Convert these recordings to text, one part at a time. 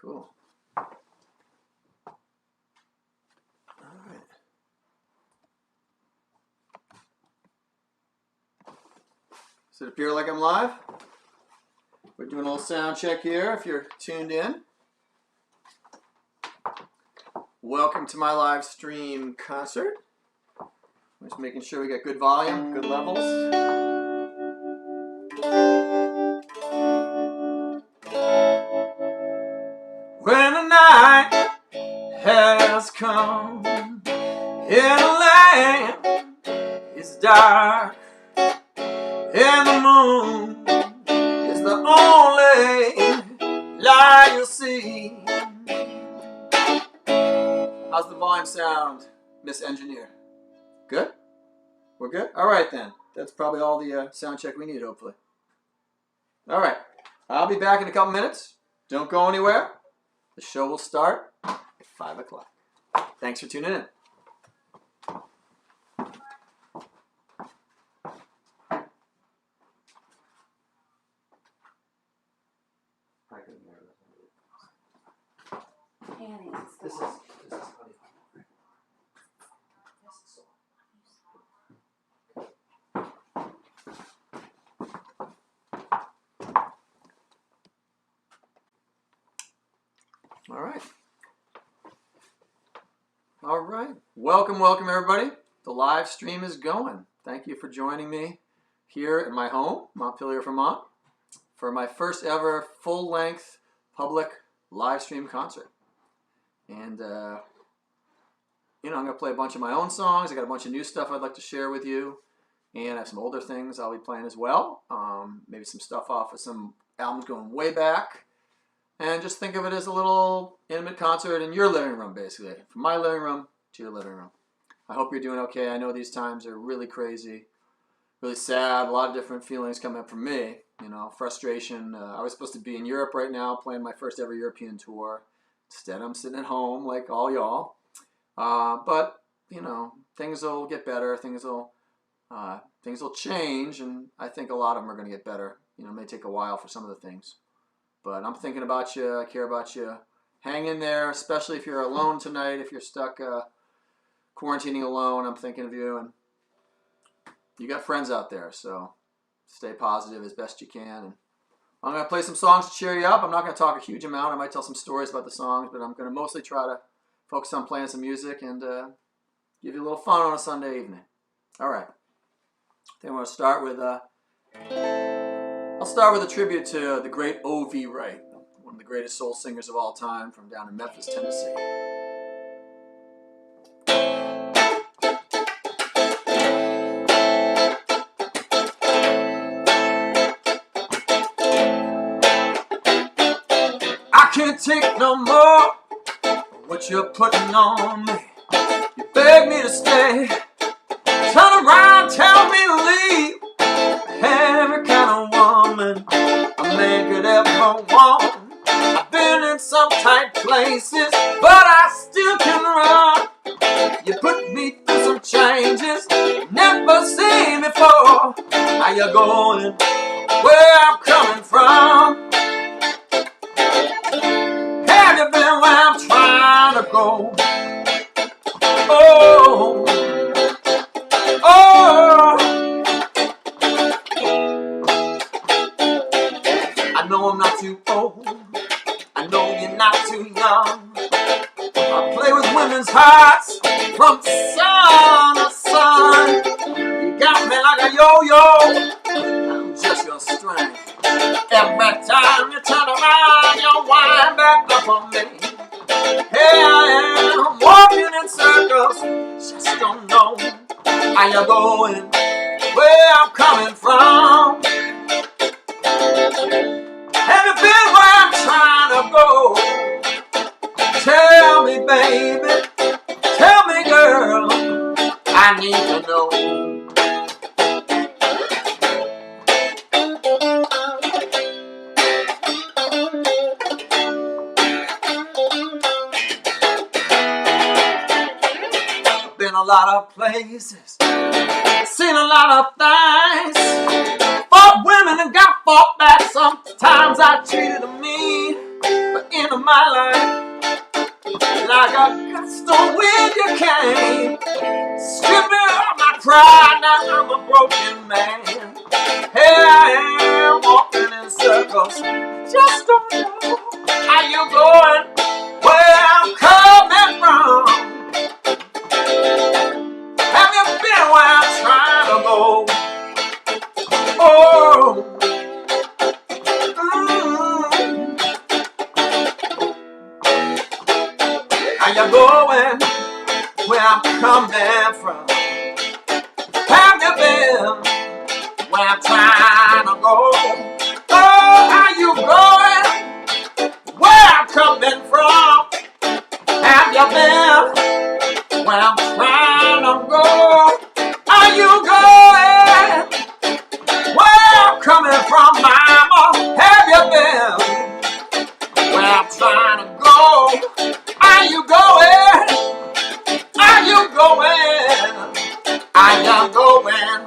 Cool. All right. Does it appear like I'm live? We're doing a little sound check here if you're tuned in. Welcome to my live stream concert. I'm just making sure we got good volume, good levels. When the night has come and the land is dark and the moon is the only light you'll see. How's the volume sound, Miss Engineer? Good? We're good? All right then. That's probably all the sound check we need, hopefully. All right. I'll be back in a couple minutes. Don't go anywhere. The show will start at 5 o'clock. Thanks for tuning in. This is honey. All right. All right. Welcome, welcome everybody. The live stream is going. Thank you for joining me here at my home, Montpelier, Vermont, for my first ever full-length public live stream concert. And, you know, I'm going to play a bunch of my own songs. I got a bunch of new stuff I'd like to share with you. And I have some older things I'll be playing as well. Maybe some stuff off of some albums going way back. And just think of it as a little intimate concert in your living room, basically. From my living room to your living room. I hope you're doing okay. I know these times are really crazy, really sad. A lot of different feelings come up for me. You know, frustration. I was supposed to be in Europe right now, playing my first ever European tour. Instead, I'm sitting at home like all y'all. But, you know, things will get better. Things will change, and I think a lot of them are going to get better. You know, it may take a while for some of the things. But I'm thinking about you. I care about you. Hang in there, especially if you're alone tonight. If you're stuck quarantining alone, I'm thinking of you. And you got friends out there, so stay positive as best you can. And I'm going to play some songs to cheer you up. I'm not going to talk a huge amount. I might tell some stories about the songs, but I'm going to mostly try to focus on playing some music and give you a little fun on a Sunday evening. All right. Then we'll start with... I'll start with a tribute to the great O.V. Wright, one of the greatest soul singers of all time from down in Memphis, Tennessee. I can't take no more of what you're putting on me. You beg me to stay, turn around, tell me to leave. Every kind of woman a man could ever want. I've been in some tight places, but I still can run. You put me through some changes never seen before. How you going? Where I'm coming from? Have you been where I'm trying to go? Oh, oh. I know I'm not too old, I know you're not too young. I play with women's hearts from sun to sun. You got me like a yo-yo, I'm just your string. Every time you turn around, you wind back up on me. Here I am, walking in circles, just don't know how you're going, where I'm coming from. Have you been where I'm trying to go? Tell me, baby. Tell me, girl. I need to know. I've been a lot of places, seen a lot of things. Fought women and got fought back. Sometimes I treated them mean, but in my life. Like a gust of wind you came, stripping off my pride. Now I'm a broken man. Here I am walking in circles, just don't know how you going, where I'm coming from. Have you been where I'm trying to go? Oh, how you going, where I'm coming from? Have you been where I'm trying to go? Oh, how you going, where I'm coming from? Have you been where I'm trying to go? Are you going where I'm coming from, mama? Have you been where I'm trying to go? Are you going? Are you going? Are you going?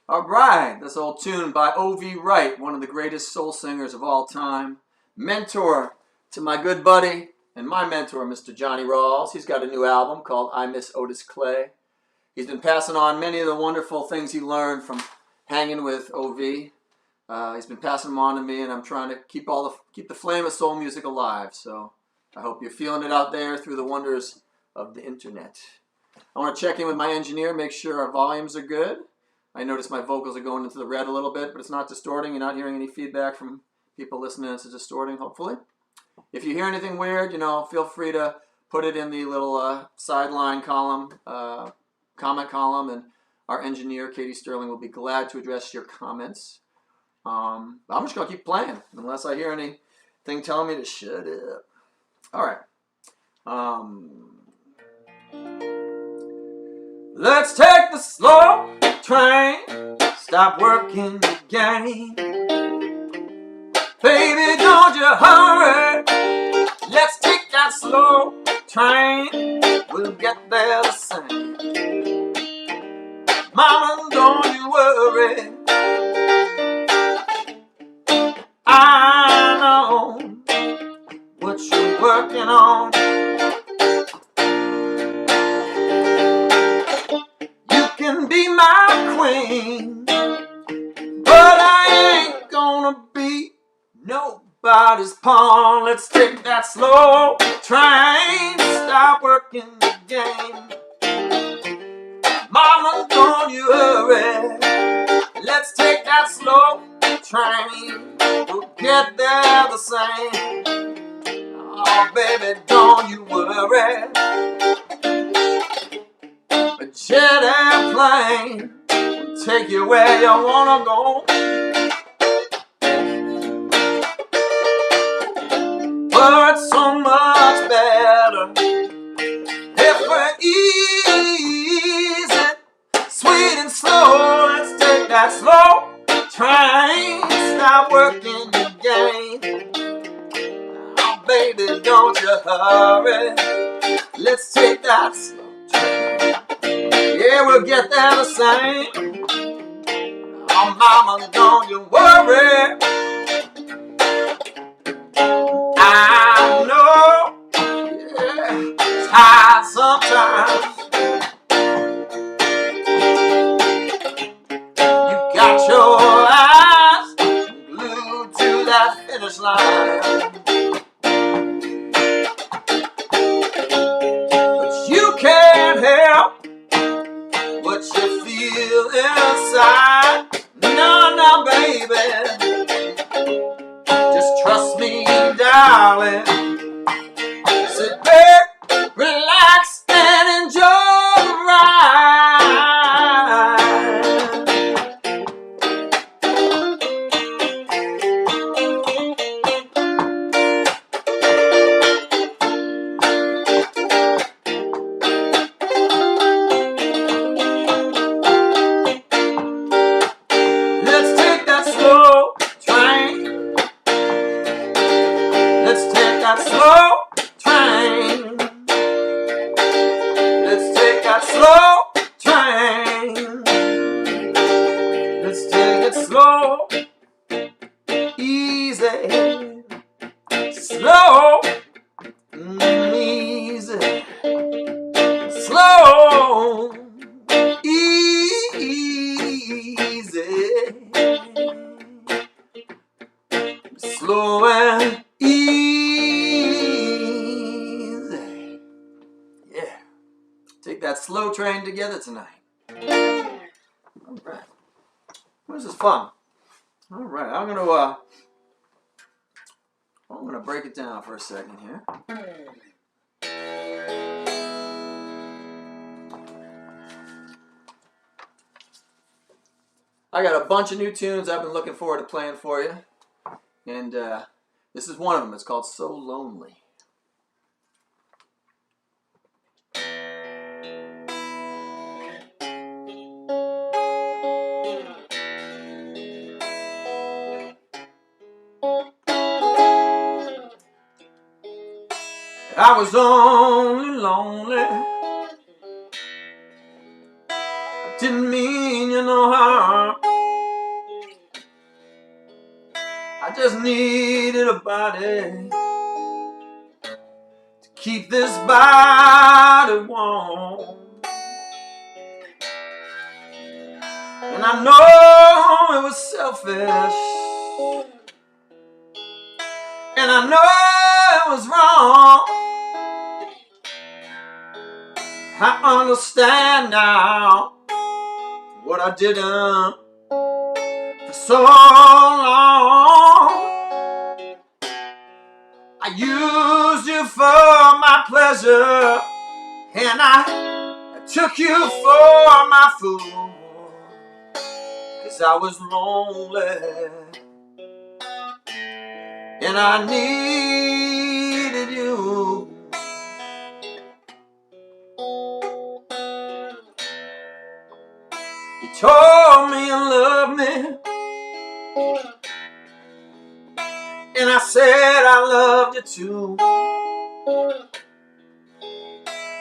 All right, this old tune by O.V. Wright, one of the greatest soul singers of all time. Mentor to my good buddy and my mentor, Mr. Johnny Rawls. He's got a new album called I Miss Otis Clay. He's been passing on many of the wonderful things he learned from hanging with O.V. He's been passing them on to me, and I'm trying to keep the flame of soul music alive. So I hope you're feeling it out there through the wonders of the internet. I want to check in with my engineer, make sure our volumes are good. I notice my vocals are going into the red a little bit, but it's not distorting. You're not hearing any feedback from people listening. It's distorting, hopefully. If you hear anything weird, feel free to put it in the little sideline column, comment column, and our engineer, Katie Sterling, will be glad to address your comments. I'm just going to keep playing unless I hear anything telling me to shut up. All right. Let's take the slow train, stop working the game. Baby, don't you hurry. Let's take that slow train, we'll get there the same. Mama, don't you worry, I know what you're working on. You can be my queen, but I ain't gonna be nobody's pawn. Let's take that slow train, stop working the game. Mama, don't you hurry. Let's take that slow train, we'll get there the same. Oh, baby, don't you worry. A jet airplane will take you where you wanna go. But it's so much better if we're easy, sweet and slow. Let's take that slow train, stop working the game. Oh, baby, don't you hurry. Let's take that slow train. Yeah, we'll get there the same. Oh, mama, don't you worry. I know, yeah, it's hard sometimes. You got your eyes glued to that finish line, but you can't help what you feel inside. No, no, baby, just trust me, darling. Sit back, relax, and enjoy. mind together tonight. All right. This is fun. All right, I'm gonna break it down for a second here. I got a bunch of new tunes I've been looking forward to playing for you, and this is one of them. It's called So Lonely. I was only lonely. I didn't mean you no harm. I just needed a body to keep this body warm. And I know it was selfish, and I know it was wrong. I understand now what I didn't for so long. I used you for my pleasure, and I took you for my fool, 'cause I was lonely and I needed you. You told me you loved me, and I said I loved you too.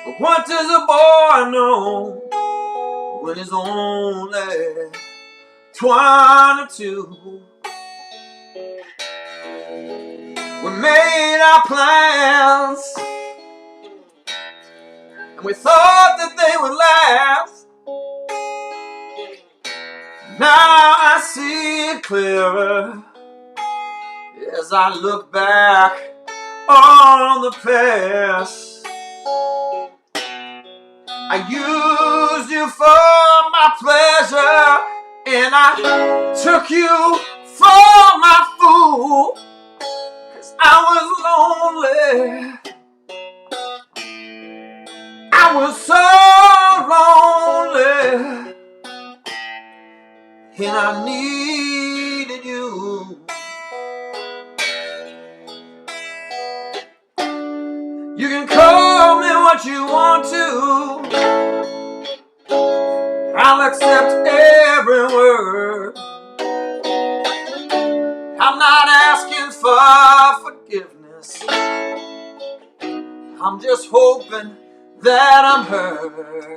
But what does a boy know when he's only 22? We made our plans, and we thought that they would last. Now I see it clearer as I look back on the past. I used you for my pleasure, and I took you for my fool, 'cause I was lonely. I was so lonely, and I needed you. You can call me what you want to, I'll accept every word. I'm not asking for forgiveness, I'm just hoping that I'm heard.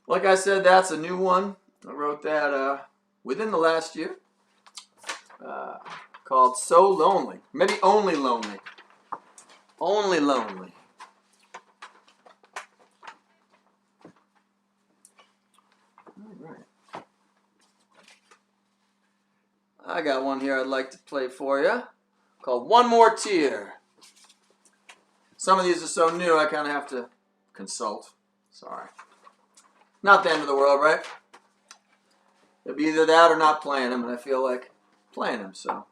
Like I said, that's a new one. I wrote that within the last year. Called So Lonely. Maybe Only Lonely. Only Lonely. All right. I got one here I'd like to play for you called One More Tear. Some of these are so new I kind of have to consult. Sorry. Not the end of the world, right? It'll be either that or not playing them, and I feel like playing them, so.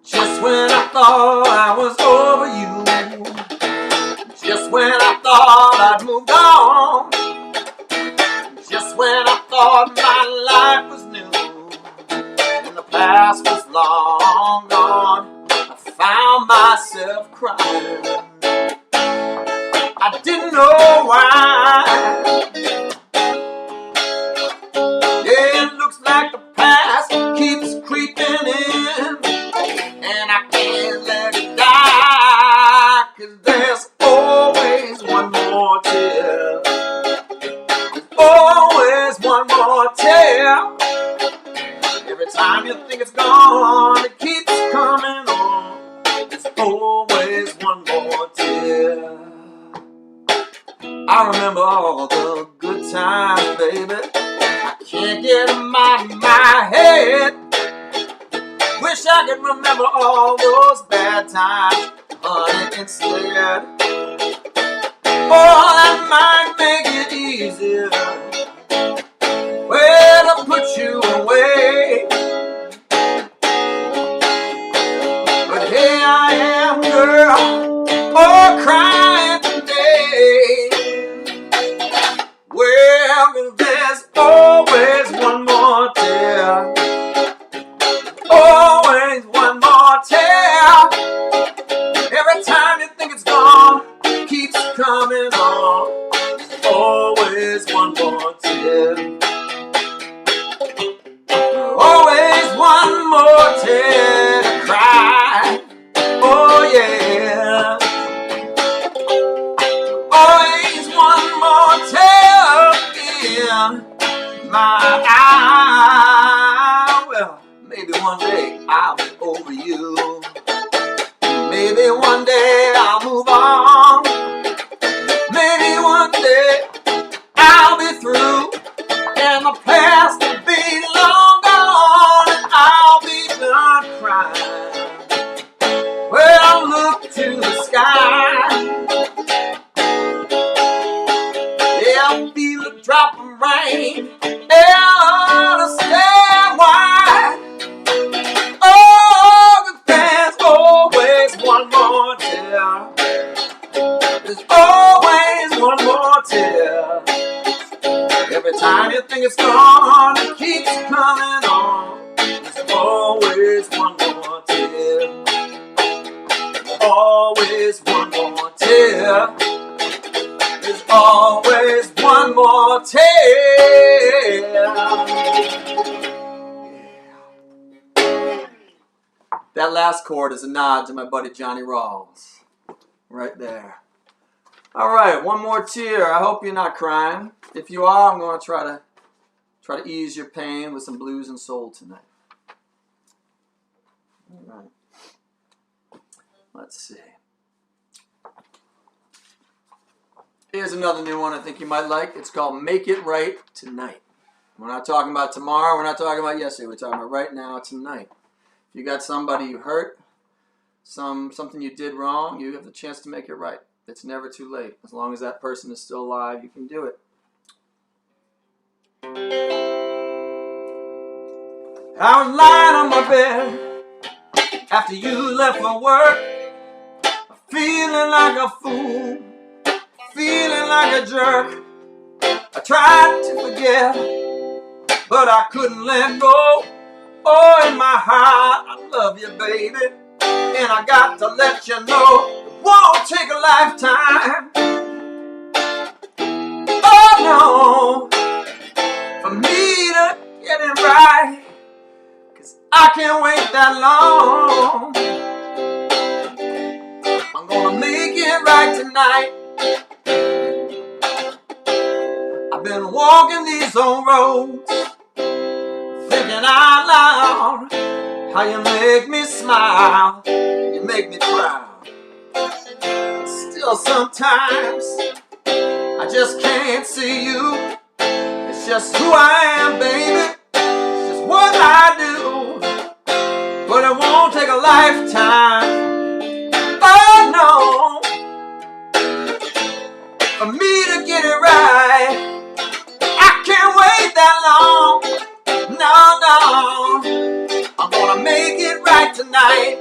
Just when I thought I was over you, just when I thought I'd moved on, just when I thought my life was new, past was long gone. I found myself crying. I didn't know why. Yeah, it looks like the past keeps creeping in, and I can't let it die, 'cause there's always one more tear. Always one more tear. Every time you think it's gone, it keeps coming on. There's always one more tear. I remember all the good times, baby. I can't get them out of my head. Wish I could remember all those bad times, honey, instead. Oh, that might make it easier. Well, to put you away. But here I am, girl, oh, crying today. Well, there's always one more tear. Always one more tear. Every time you think it's gone, it keeps coming on. There's always one more tear. Always one more tear to cry. Oh yeah. Always one more tear in my eye. Well, maybe one day I'll be over you. Maybe one day I'll move on. Maybe one day I'll be through, and the past will be long gone, and I'll be done crying. Well, look to the sky. Yeah, I feel a drop of rain. Yeah, I understand why. Oh, 'cause there's always one more tear. There's always one more tear. Every time you think it's gone, it keeps coming on. There's always one more tear. Always one more tear. There's always one more tear. That last chord is a nod to my buddy Johnny Rawls. Right there. All right, one more tear. I hope you're not crying. If you are, I'm going to try to ease your pain with some blues and soul tonight. All right. Let's see. Here's another new one I think you might like. It's called Make It Right Tonight. We're not talking about tomorrow. We're not talking about yesterday. We're talking about right now, tonight. If you got somebody you hurt, something you did wrong, you have the chance to make it right. It's never too late. As long as that person is still alive, you can do it. I was lying on my bed after you left for work, feeling like a fool, feeling like a jerk. I tried to forget, but I couldn't let go. Oh, in my heart, I love you, baby, and I got to let you know it won't take a lifetime. Oh no, for me to get it right, 'cause I can't wait that long. I'm gonna make it right tonight. I've been walking these old roads, thinking out loud, how you make me smile, you make me proud. Still sometimes I just can't see you. It's just who I am, baby. It's just what I do. But it won't take a lifetime. Oh no, for me to get it right. I can't wait that long. No, no, I'm gonna make it right tonight.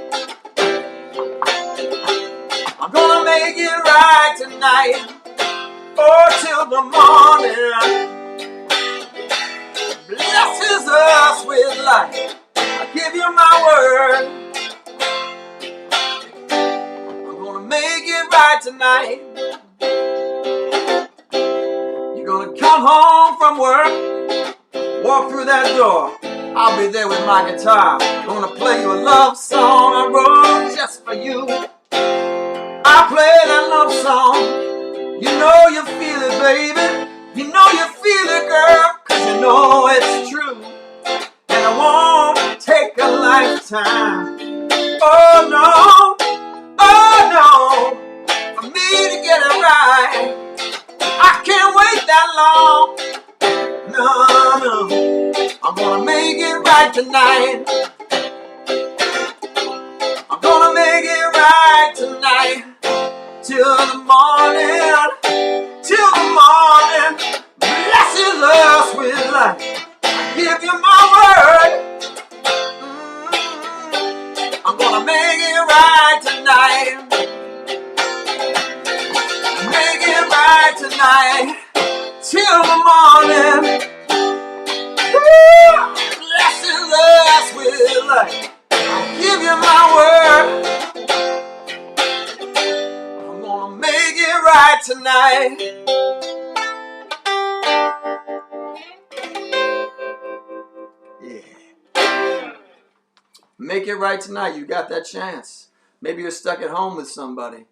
I'm gonna make it right tonight. Oh, till the morning blesses us with life. I give night. You're gonna come home from work, walk through that door. I'll be there with my guitar, gonna play you a love song I wrote just for you. I play that love song. You know you feel it, baby. You know you feel it, girl, 'cause you know it's true. And it won't take a lifetime. Oh no, for me to get it right. I can't wait that long. No, I'm gonna make it right tonight. I'm gonna make it right tonight. Till the morning, blessed us with life. I give you my word. I'm gonna make it right tonight. Make it right tonight. Till the morning. Blessed us with life. I'll give you my word. I'm gonna make it right tonight. Yeah. Make it right tonight. You got that chance. Maybe you're stuck at home with somebody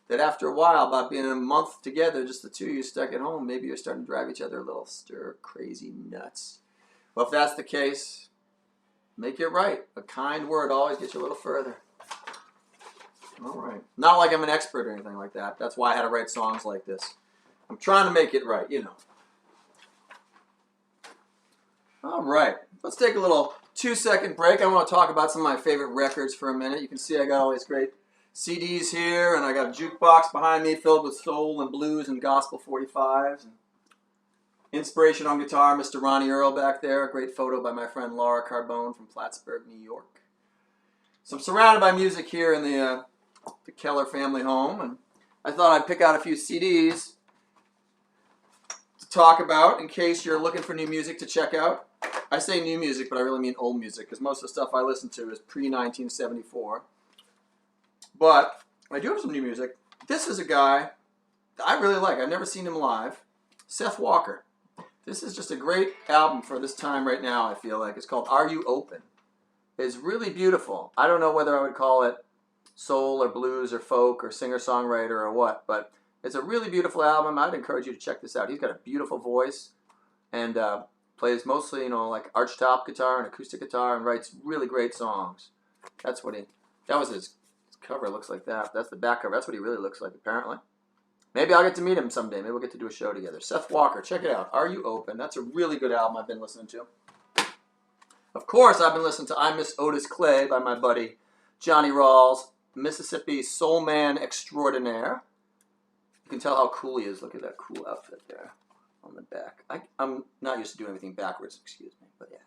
that after a while, about being a month together, just the two of you stuck at home, maybe you're starting to drive each other a little stir crazy nuts. Well, if that's the case, make it right. A kind word always gets you a little further. All right. Not like I'm an expert or anything like that. That's why I had to write songs like this. I'm trying to make it right, you know. All right. Let's take a little 2-second break. I want to talk about some of my favorite records for a minute. You can see I got all these great CDs here, and I got a jukebox behind me filled with soul and blues and gospel 45s. And inspiration on guitar, Mr. Ronnie Earl back there. A great photo by my friend Laura Carbone from Plattsburgh, New York. So I'm surrounded by music here in the Keller family home, and I thought I'd pick out a few CDs to talk about in case you're looking for new music to check out. I say new music, but I really mean old music, because most of the stuff I listen to is pre-1974. But I do have some new music. This is a guy that I really like. I've never seen him live. Seth Walker. This is just a great album for this time right now, I feel like. It's called Are You Open? It's really beautiful. I don't know whether I would call it soul or blues or folk or singer-songwriter or what, but it's a really beautiful album. I'd encourage you to check this out. He's got a beautiful voice and plays mostly, you know, like archtop guitar and acoustic guitar and writes really great songs. That was his cover. It looks like that. That's the back cover. That's what he really looks like, apparently. Maybe I'll get to meet him someday. Maybe we'll get to do a show together. Seth Walker, check it out. Are You Open? That's a really good album I've been listening to. Of course, I've been listening to I Miss Otis Clay by my buddy Johnny Rawls, Mississippi Soul Man Extraordinaire. You can tell how cool he is. Look at that cool outfit there on the back. I'm not used to doing everything backwards, excuse me, but yeah.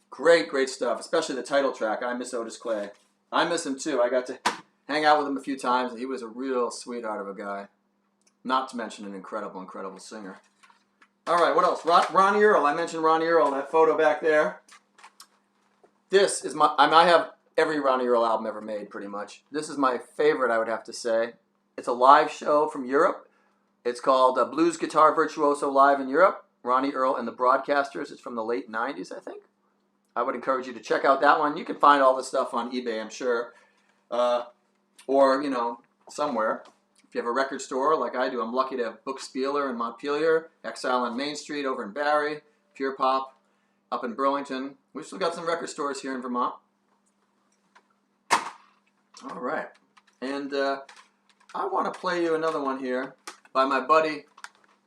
Great, great stuff, especially the title track, I Miss Otis Clay. I miss him too. I got to hang out with him a few times, and he was a real sweetheart of a guy. Not to mention an incredible, incredible singer. All right, what else? Ronnie Earl. I mentioned Ronnie Earl, that photo back there. This is I have every Ronnie Earl album ever made, pretty much. This is my favorite, I would have to say. It's a live show from Europe. It's called Blues Guitar Virtuoso Live in Europe. Ronnie Earl and the Broadcasters. It's from the late 90s, I think. I would encourage you to check out that one. You can find all this stuff on eBay, I'm sure. Or, you know, somewhere. If you have a record store like I do, I'm lucky to have Book Spieler in Montpelier, Exile on Main Street over in Barrie, Pure Pop up in Burlington. We've still got some record stores here in Vermont. All right. And I want to play you another one here by my buddy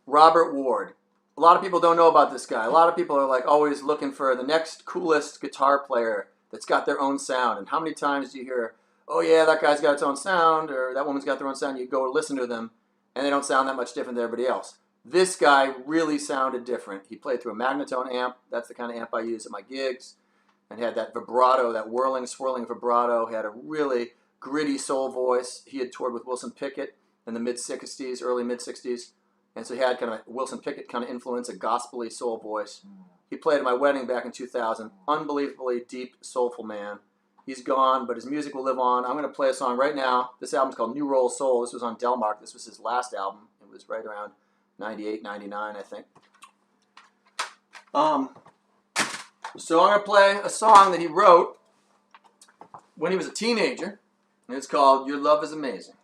Robert Ward. A lot of people don't know about this guy. A lot of people are like always looking for the next coolest guitar player that's got their own sound. And how many times do you hear, oh yeah, that guy's got its own sound, or that woman's got their own sound. You go listen to them, and they don't sound that much different than everybody else. This guy really sounded different. He played through a Magnatone amp. That's the kind of amp I use at my gigs. And had that vibrato, that whirling, swirling vibrato. He had a really gritty soul voice. He had toured with Wilson Pickett in the mid-60s, early mid-60s. And so he had kind of a Wilson Pickett kind of influence, a gospel-y soul voice. He played at my wedding back in 2000. Unbelievably deep, soulful man. He's gone, but his music will live on. I'm going to play a song right now. This album's called New Roll Soul. This was on Delmark. This was his last album. It was right around 98, 99, I think. So I'm going to play a song that he wrote when he was a teenager, and it's called Your Love Is Amazing.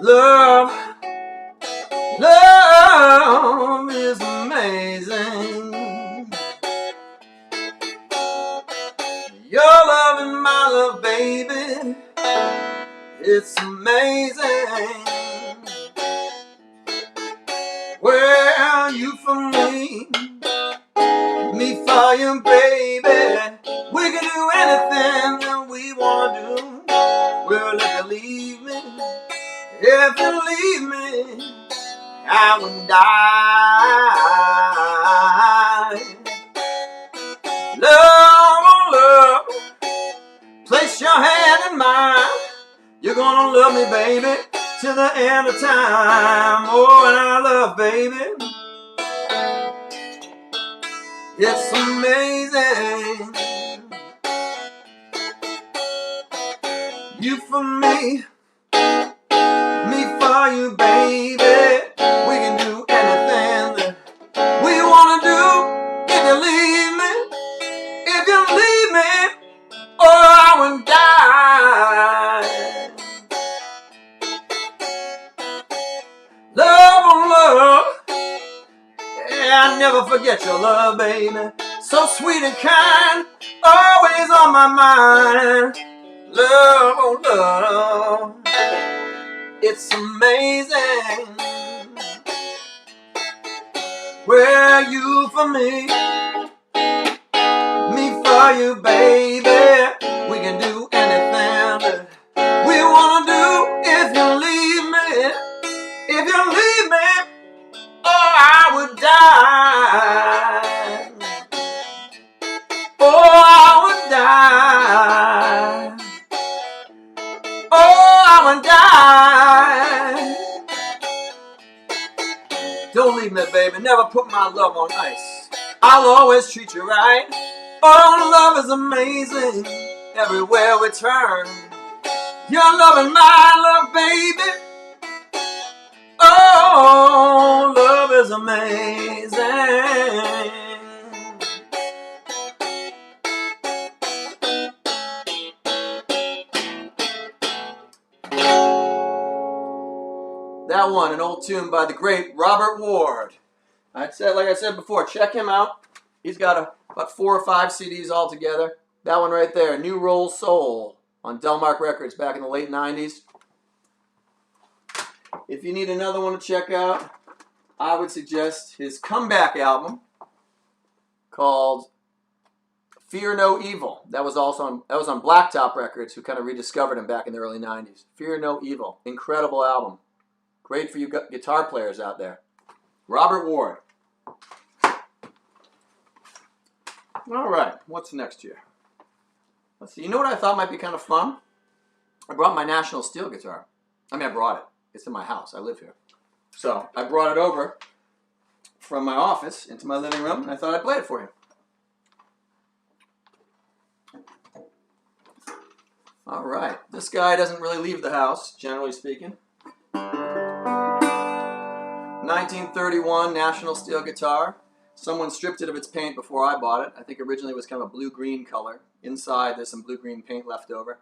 Love, love is amazing. Your love and my love, baby, it's amazing. Well, you for me for you, baby. We can do anything that we want to do. Well, if you leave me, if you leave me, I would die. Love, oh love, place your hand in mine. You're gonna love me, baby, till the end of time. Oh, and our love, baby, it's amazing. You for me for you, baby. We can do anything that we wanna do. If you leave me, or I would die. Love, oh love, yeah, I never forget your love, baby. So sweet and kind, always on my mind. Love, oh love, it's amazing. Where you for me for you, baby. We can do anything that we wanna do. If you leave me, or I would die. Oh, I would die. Oh, I would die. Don't leave me, baby. Never put my love on ice. I'll always treat you right. Oh, love is amazing. Everywhere we turn, your love and my love, baby. Oh, love is amazing. That one, an old tune by the great Robert Ward. Like I said before, check him out. He's got about 4 or 5 CDs altogether. That one right there, New Roll Soul, on Delmark Records back in the late 90s. If you need another one to check out, I would suggest his comeback album called Fear No Evil. That was on Blacktop Records, who kind of rediscovered him back in the early 90s. Fear No Evil. Incredible album. Great for you guitar players out there. Robert Ward. All right, what's next here? Let's see. You know what I thought might be kind of fun? I brought my National Steel guitar. I brought it. It's in my house. I live here. So I brought it over from my office into my living room, and I thought I'd play it for you. All right. This guy doesn't really leave the house, generally speaking. 1931 National Steel guitar. Someone stripped it of its paint before I bought it. I think originally it was kind of a blue-green color. Inside there's some blue-green paint left over.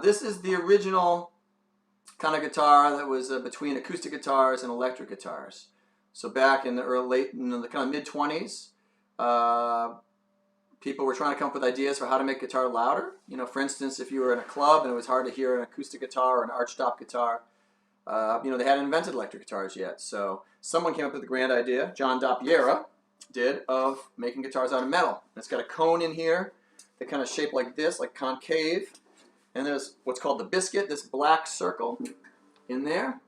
This is the original kind of guitar that was between acoustic guitars and electric guitars. So back in the kind of mid-20s, people were trying to come up with ideas for how to make guitar louder. You know, for instance, if you were in a club and it was hard to hear an acoustic guitar or an archtop guitar, you know, they hadn't invented electric guitars yet. So someone came up with the grand idea, John Doppiera did, of making guitars out of metal. It's got a cone in here that kind of shaped like this, like concave. And there's what's called the biscuit, this black circle in there.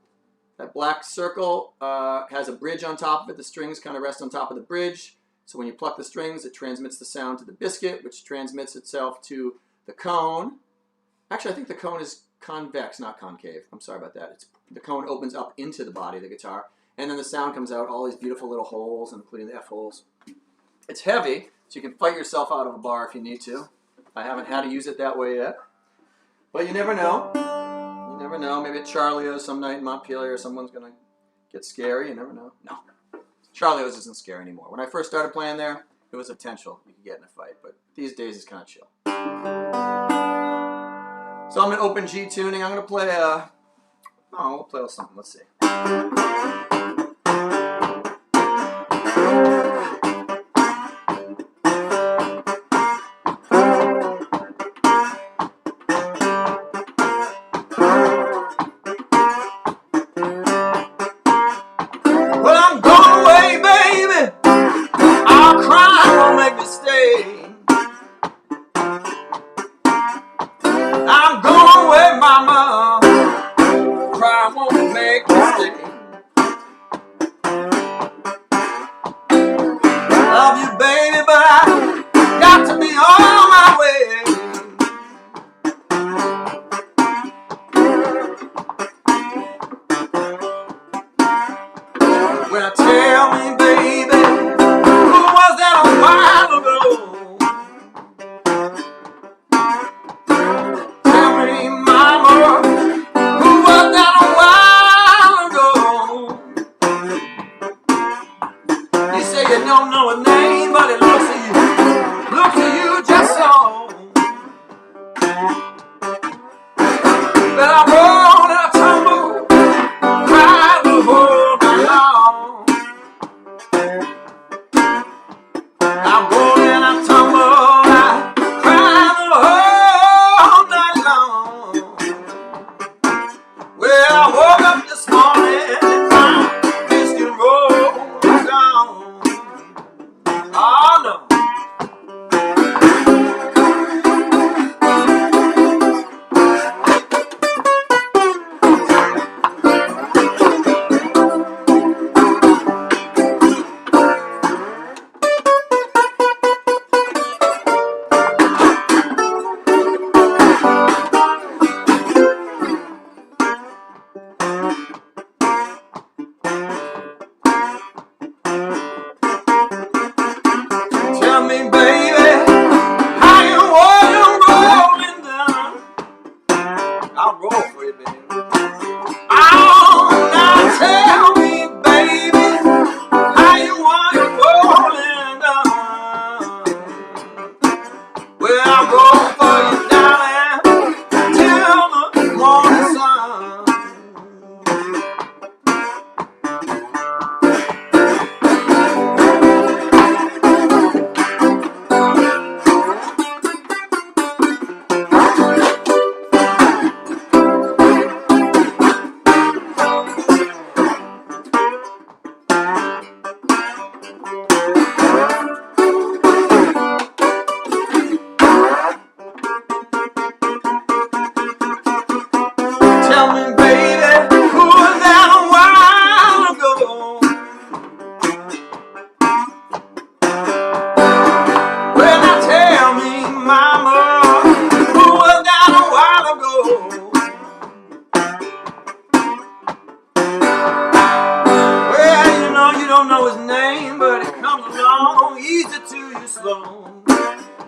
That black circle has a bridge on top of it. The strings kind of rest on top of the bridge. So when you pluck the strings, it transmits the sound to the biscuit, which transmits itself to the cone. Actually, I think the cone is convex, not concave. I'm sorry about that. The cone opens up into the body of the guitar, and then the sound comes out, all these beautiful little holes, including the F holes. It's heavy, so you can fight yourself out of a bar if you need to. I haven't had to use it that way yet. But you never know. You never know. Maybe at Charlio's some night in Montpelier, someone's going to get scary. You never know. No. Charlio's isn't scary anymore. When I first started playing there, it was a potential you could get in a fight. But these days, it's kind of chill. So I'm in open G tuning. I'm going to play we'll play with something. Let's see.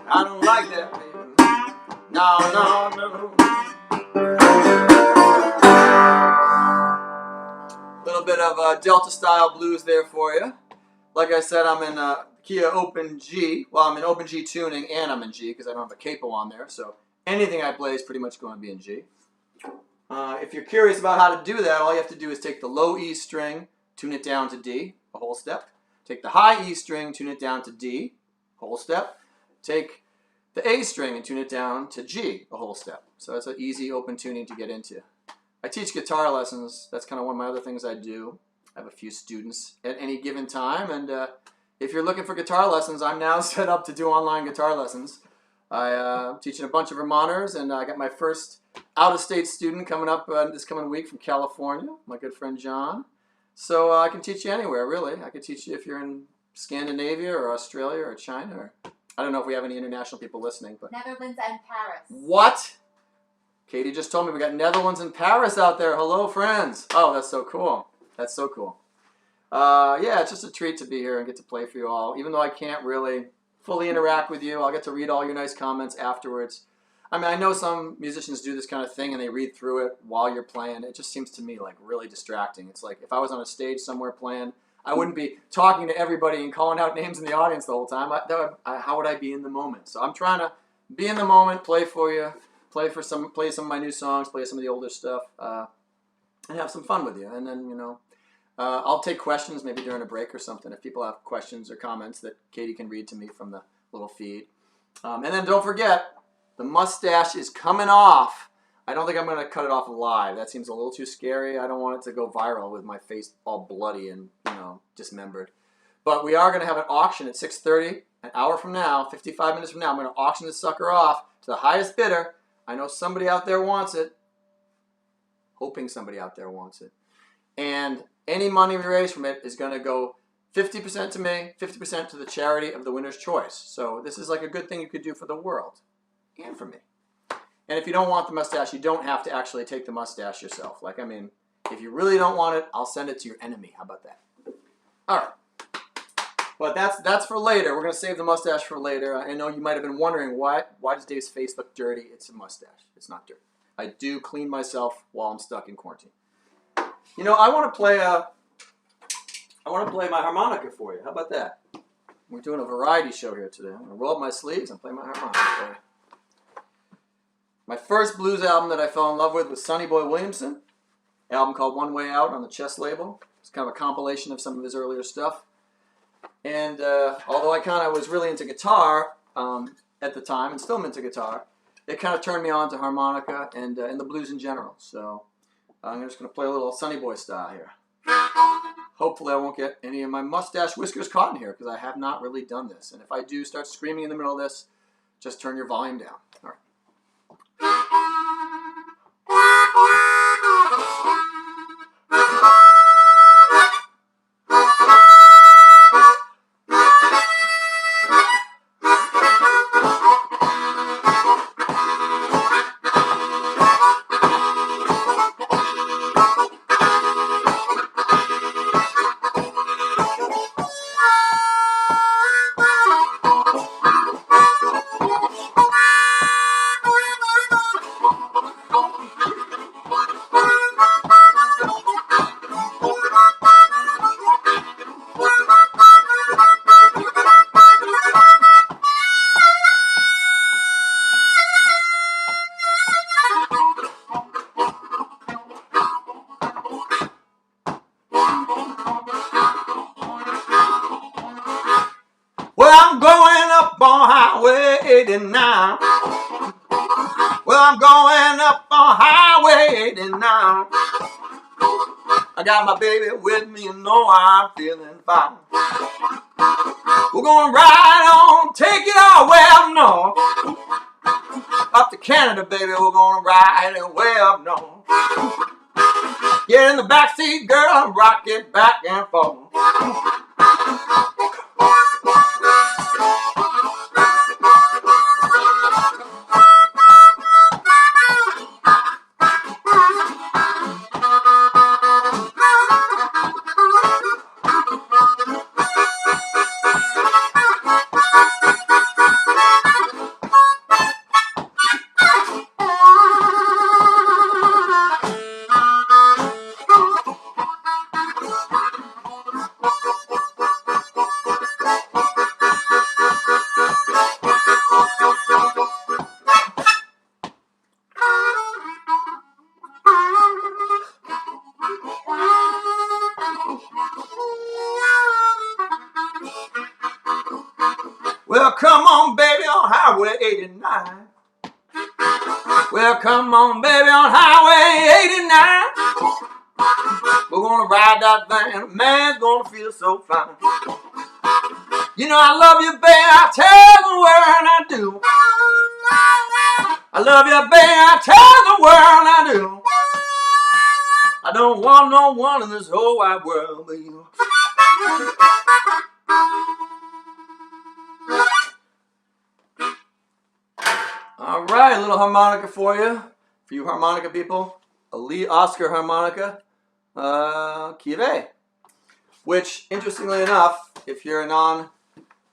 I don't like that, baby. No, no, no. Little bit of Delta style blues there for you. Like I said, I'm in key of open G. Well, I'm in open G tuning and I'm in G because I don't have a capo on there. So anything I play is pretty much going to be in G. If you're curious about how to do that, all you have to do is take the low E string, tune it down to D, a whole step. Take the high E string, tune it down to D, whole step. take the A string and tune it down to G, a whole step. So that's an easy open tuning to get into. I teach guitar lessons. That's kind of one of my other things I do. I have a few students at any given time, and if you're looking for guitar lessons, I'm now set up to do online guitar lessons. I'm teaching a bunch of Vermonters, and I got my first out-of-state student coming up this coming week from California, my good friend John. So I can teach you anywhere, really. I can teach you if you're in Scandinavia or Australia or China. Or, I don't know if we have any international people listening. But Netherlands and Paris. What? Katie just told me we got Netherlands and Paris out there. Hello, friends. Oh, that's so cool. That's so cool. Yeah, it's just a treat to be here and get to play for you all. Even though I can't really fully interact with you, I'll get to read all your nice comments afterwards. I mean, I know some musicians do this kind of thing and they read through it while you're playing. It just seems to me like really distracting. It's like if I was on a stage somewhere playing, I wouldn't be talking to everybody and calling out names in the audience the whole time. How would I be in the moment? So I'm trying to be in the moment, play for you, play some of my new songs, play some of the older stuff, and have some fun with you. And then, you know, I'll take questions maybe during a break or something if people have questions or comments that Katie can read to me from the little feed. And then don't forget, the mustache is coming off. I don't think I'm going to cut it off live. That seems a little too scary. I don't want it to go viral with my face all bloody and, you know, dismembered. But we are going to have an auction at 6:30, an hour from now, 55 minutes from now. I'm going to auction this sucker off to the highest bidder. I know somebody out there wants it. Hoping somebody out there wants it. And any money we raise from it is going to go 50% to me, 50% to the charity of the winner's choice. So this is like a good thing you could do for the world and for me. And if you don't want the mustache, you don't have to actually take the mustache yourself. Like, I mean, if you really don't want it, I'll send it to your enemy. How about that? All right. But that's for later. We're going to save the mustache for later. I know you might have been wondering, why does Dave's face look dirty? It's a mustache. It's not dirty. I do clean myself while I'm stuck in quarantine. You know, I want to play my harmonica for you. How about that? We're doing a variety show here today. I'm going to roll up my sleeves and play my harmonica for you. My first blues album that I fell in love with was Sonny Boy Williamson. An album called One Way Out on the Chess label. It's kind of a compilation of some of his earlier stuff. And although I kind of was really into guitar at the time, and still am into guitar, it kind of turned me on to harmonica and the blues in general. So I'm just going to play a little Sonny Boy style here. Hopefully I won't get any of my mustache whiskers caught in here because I have not really done this. And if I do start screaming in the middle of this, just turn your volume down. All right. Well, I'm going up on Highway 89. Well, I'm going up on Highway 89. I got my baby with me, you know I'm feeling fine. We're gonna ride on, take it all way up north. Up to Canada, baby, we're gonna ride it way up north. Get in the backseat, girl, and rock it back and forth. 89. Well, come on, baby, on Highway 89. We're gonna ride that thing, a man's gonna feel so fine. You know I love you, baby, I tell the world I do. I love you, baby, I tell the world I do. I don't want no one in this whole wide world but you. All right, a little harmonica for you harmonica people. A Lee Oscar harmonica, key of A. Which, interestingly enough, if you're a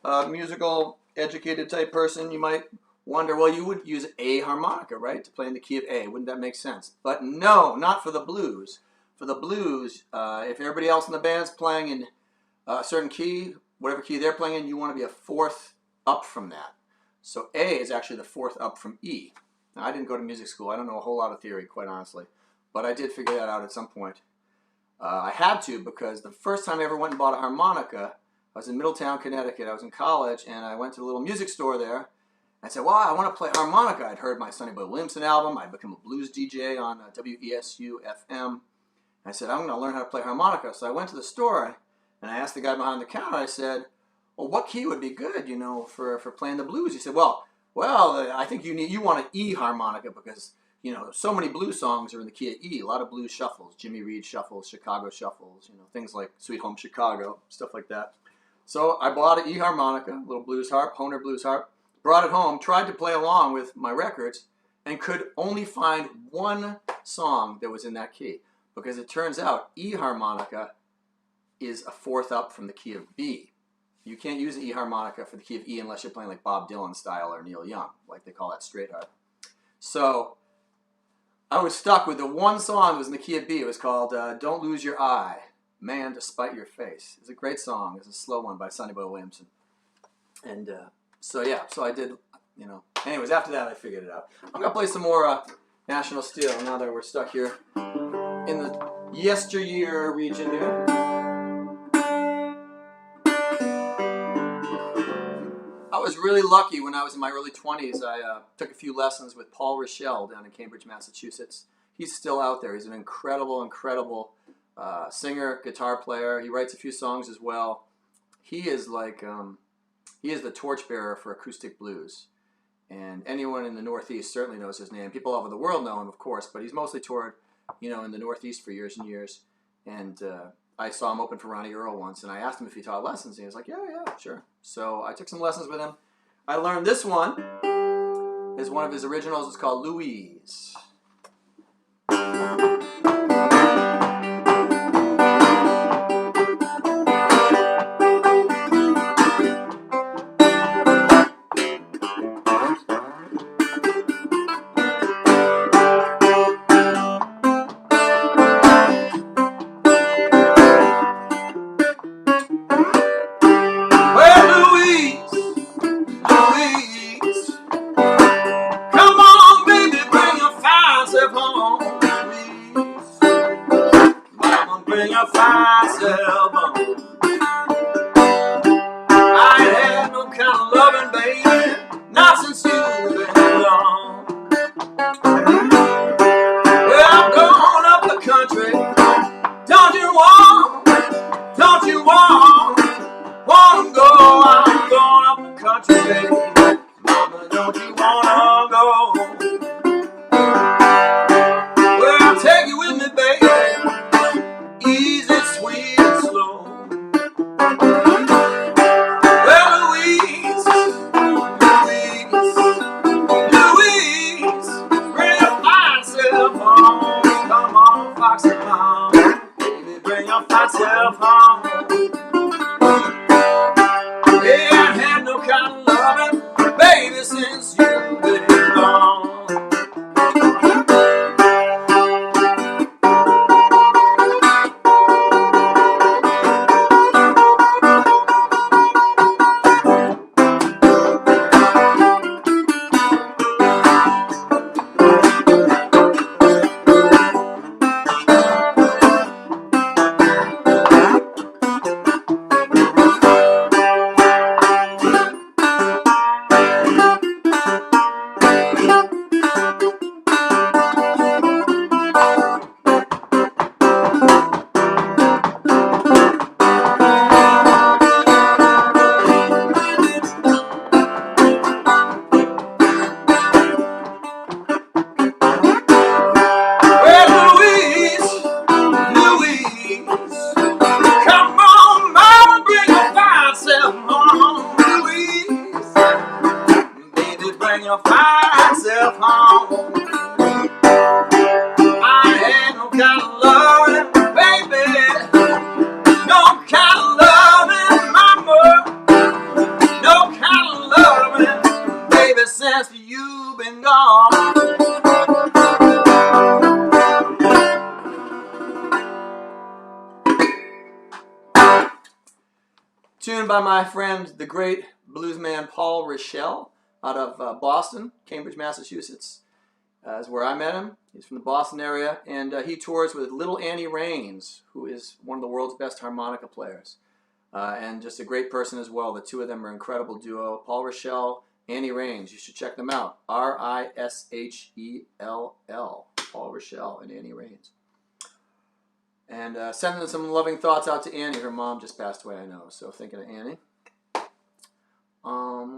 non-musical educated type person, you might wonder, well, you would use a harmonica, right, to play in the key of A. Wouldn't that make sense? But no, not for the blues. For the blues, if everybody else in the band's playing in a certain key, whatever key they're playing in, you want to be a fourth up from that. So A is actually the fourth up from E. Now, I didn't go to music school. I don't know a whole lot of theory, quite honestly. But I did figure that out at some point. I had to, because the first time I ever went and bought a harmonica, I was in Middletown, Connecticut. I was in college, and I went to a little music store there. I said, well, I want to play harmonica. I'd heard my Sonny Boy Williamson album. I'd become a blues DJ on WESU FM. I said, I'm going to learn how to play harmonica. So I went to the store, and I asked the guy behind the counter, I said, well, what key would be good, you know, for playing the blues? He said, well, I think you want an E harmonica because, you know, so many blues songs are in the key of E. A lot of blues shuffles, Jimmy Reed shuffles, Chicago shuffles, you know, things like Sweet Home Chicago, stuff like that. So I bought an E harmonica, a little blues harp, Hohner blues harp, brought it home, tried to play along with my records, and could only find one song that was in that key. Because it turns out E harmonica is a fourth up from the key of B. You can't use an E harmonica for the key of E unless you're playing like Bob Dylan style or Neil Young, like they call that straight harp. So I was stuck with the one song that was in the key of B. It was called Don't Lose Your Eye, Man Despite Your Face. It's a great song. It's a slow one by Sonny Boy Williamson. And so I did, you know. Anyways, after that I figured it out. I'm going to play some more National Steel now that we're stuck here in the yesteryear region here. I was really lucky when I was in my early 20s. I took a few lessons with Paul Rochelle down in Cambridge, Massachusetts. He's still out there. He's an incredible singer, guitar player. He writes a few songs as well. He is like, he is the torchbearer for acoustic blues. And anyone in the Northeast certainly knows his name. People all over the world know him, of course, but he's mostly toured, you know, in the Northeast for years and years. And I saw him open for Ronnie Earl once, and I asked him if he taught lessons, and he was like, yeah, sure. So I took some lessons with him. I learned this one is one of his originals. It's called Louise. kind of loving, baby. No kind of loving, mama. No kind of loving, baby, since you've been gone. Tuned by my friend, the great bluesman Paul Rochelle, out of Boston, Cambridge, Massachusetts. Is where I met him. He's from the Boston area, and he tours with Little Annie Raines, who is one of the world's best harmonica players, and just a great person as well. The two of them are an incredible duo. Paul Rochelle, Annie Raines. You should check them out. R-I-S-H-E-L-L. Paul Rochelle and Annie Raines. And sending some loving thoughts out to Annie. Her mom just passed away, I know. So thinking of Annie.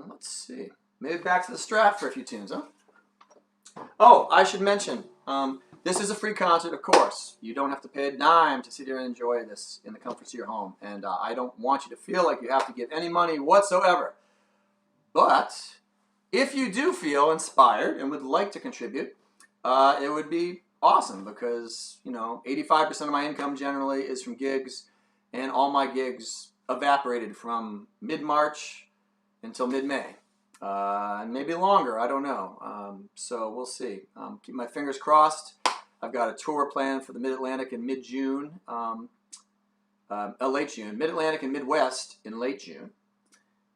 Let's see. Maybe back to the Strat for a few tunes, huh? Oh, I should mention, this is a free concert, of course. You don't have to pay a dime to sit here and enjoy this in the comforts of your home. And I don't want you to feel like you have to give any money whatsoever. But if you do feel inspired and would like to contribute, it would be awesome because, 85% of my income generally is from gigs, and all my gigs evaporated from mid-March until mid-May. And maybe longer, I don't know. So we'll see. Keep my fingers crossed. I've got a tour planned for the Mid-Atlantic in mid-June, late June, Mid-Atlantic and Midwest in late June.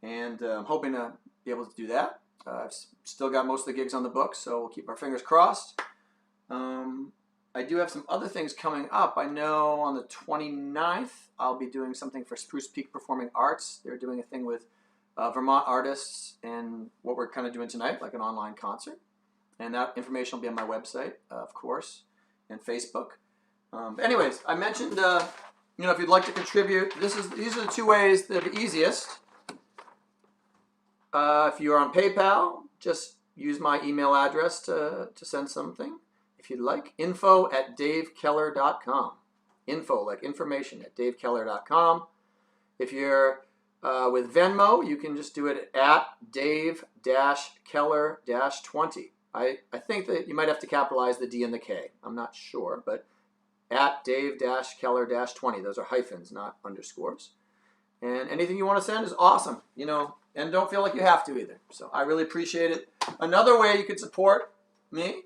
And I'm hoping to be able to do that. I've still got most of the gigs on the books, so we'll keep our fingers crossed. I do have some other things coming up. I know on the 29th, I'll be doing something for Spruce Peak Performing Arts. They're doing a thing with Vermont artists and what we're kind of doing tonight, like an online concert. And that information will be on my website, of course, and Facebook. Anyways, I mentioned, if you'd like to contribute, these are the two ways that are easiest. If you're on PayPal, just use my email address to send something, if you'd like. info@davekeller.com. Info, like information, at davekeller.com. If you're with Venmo, you can just do it at Dave-Keller-20. I think that you might have to capitalize the D and the K. I'm not sure, but at Dave-Keller-20. Those are hyphens, not underscores. And anything you want to send is awesome, and don't feel like you have to either. So I really appreciate it. Another way you could support me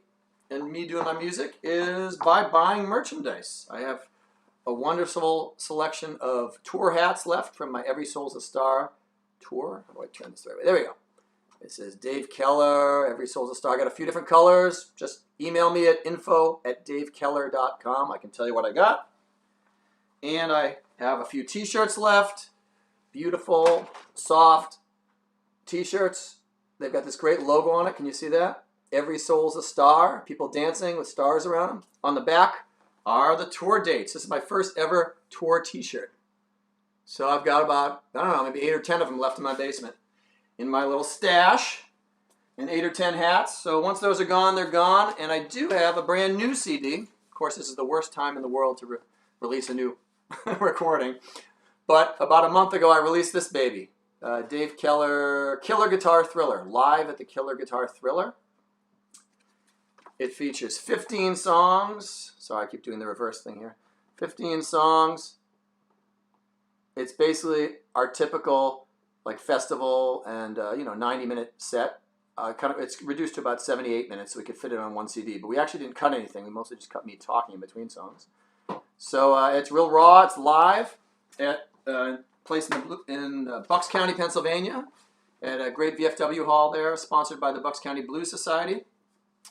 and me doing my music is by buying merchandise. I have a wonderful selection of tour hats left from my Every Soul's a Star tour. How do I turn this the right way? There we go. It says Dave Keller, Every Soul's a Star. I got a few different colors. Just email me at info@davekeller.com. I can tell you what I got. And I have a few t-shirts left. Beautiful, soft t-shirts. They've got this great logo on it. Can you see that? Every Soul's a Star. People dancing with stars around them. On the back are the tour dates. This is my first ever tour t-shirt. So I've got about, maybe 8 or 10 of them left in my basement. In my little stash. And 8 or 10 hats. So once those are gone, they're gone. And I do have a brand new CD. Of course, this is the worst time in the world to release a new recording. But about a month ago, I released this baby. Dave Keller, Killer Guitar Thriller. Live at the Killer Guitar Thriller. It features 15 songs. Sorry, I keep doing the reverse thing here. 15 songs. It's basically our typical festival and 90-minute set. It's reduced to about 78 minutes, so we could fit it on one CD. But we actually didn't cut anything. We mostly just cut me talking in between songs. So it's real raw. It's live at a place in Bucks County, Pennsylvania, at a great VFW hall there, sponsored by the Bucks County Blues Society.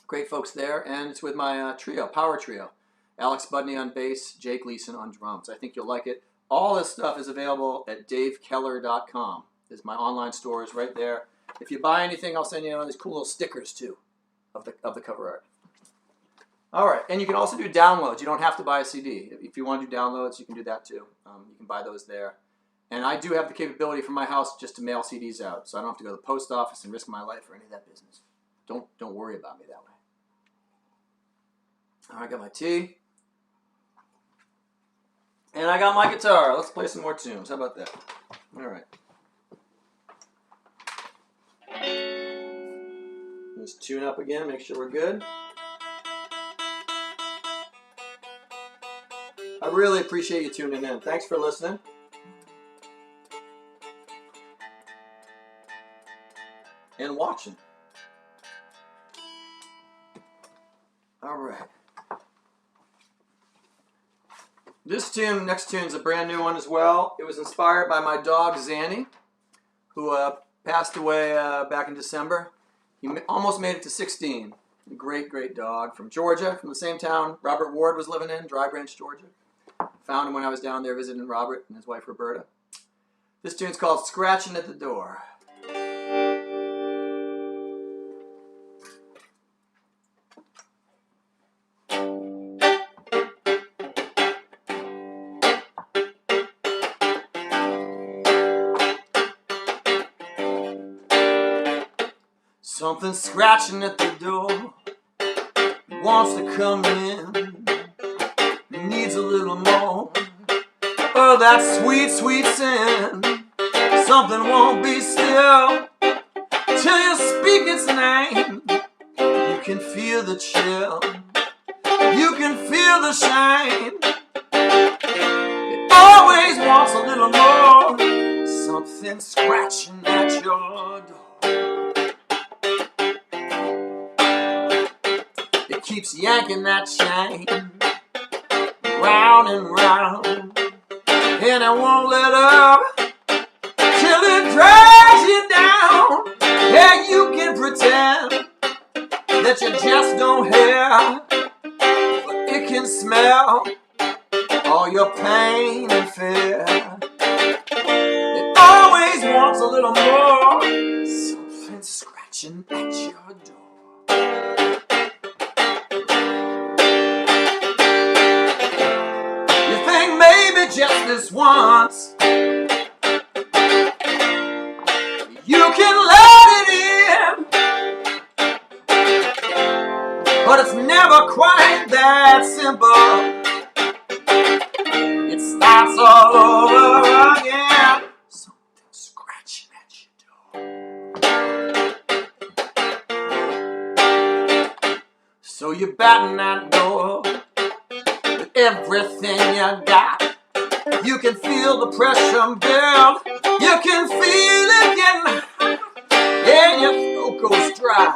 Great folks there, and it's with my power trio. Alex Budney on bass, Jake Leeson on drums. I think you'll like it. All this stuff is available at davekeller.com. There's my online store is right there. If you buy anything, I'll send you these cool little stickers too of the cover art. All right, and you can also do downloads. You don't have to buy a CD. If you want to do downloads, you can do that too. You can buy those there. And I do have the capability from my house just to mail CDs out, so I don't have to go to the post office and risk my life or any of that business. Don't worry about me that way. All right, I got my tea. And I got my guitar. Let's play some more tunes. How about that? All right. Let's tune up again, make sure we're good. I really appreciate you tuning in. Thanks for listening. And watching. All right. This tune, next tune, is a brand new one as well. It was inspired by my dog Zanny, who passed away back in December. He almost made it to 16. A great, great dog from Georgia, from the same town Robert Ward was living in, Dry Branch, Georgia. Found him when I was down there visiting Robert and his wife Roberta. This tune's called Scratchin' at the Door. Something scratching at the door, wants to come in, needs a little more of that sweet, sweet sin. Something won't be still till you speak its name. You can feel the chill, you can feel the shame. It always wants a little more, something scratching at your door. Keeps yanking that chain round and round, and it won't let up till it drags you down. Yeah, you can pretend that you just don't hear, but it can smell all your pain and fear. It always wants a little more, something scratching at your door. Just this once, you can let it in, but it's never quite that simple. It starts all over again, something scratching at your door. So you're batting that door with everything you got. You can feel the pressure build, you can feel it getting hot, and your throat goes dry,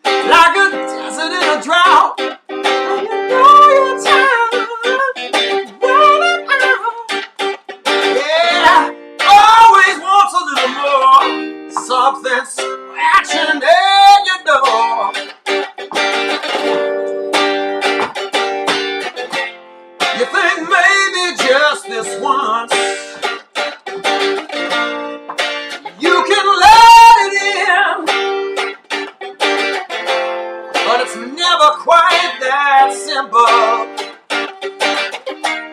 like a desert in a drought. And you know your time running out. Yeah, always wants a little more, something scratching at your door. You think maybe just this once you can let it in, but it's never quite that simple.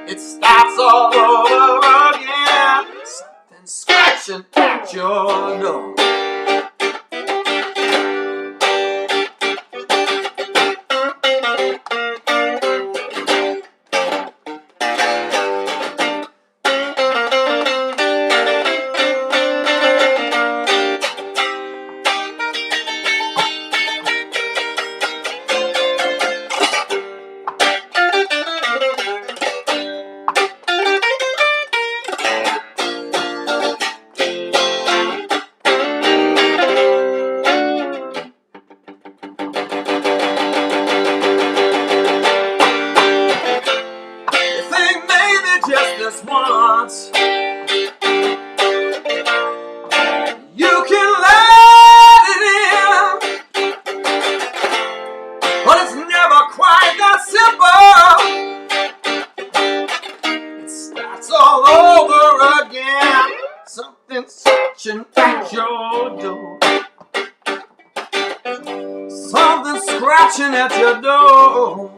It starts all over again, something scratching at your door. Just once, you can let it in, but it's never quite that simple. It starts all over again, something scratching at your door, something scratching at your door.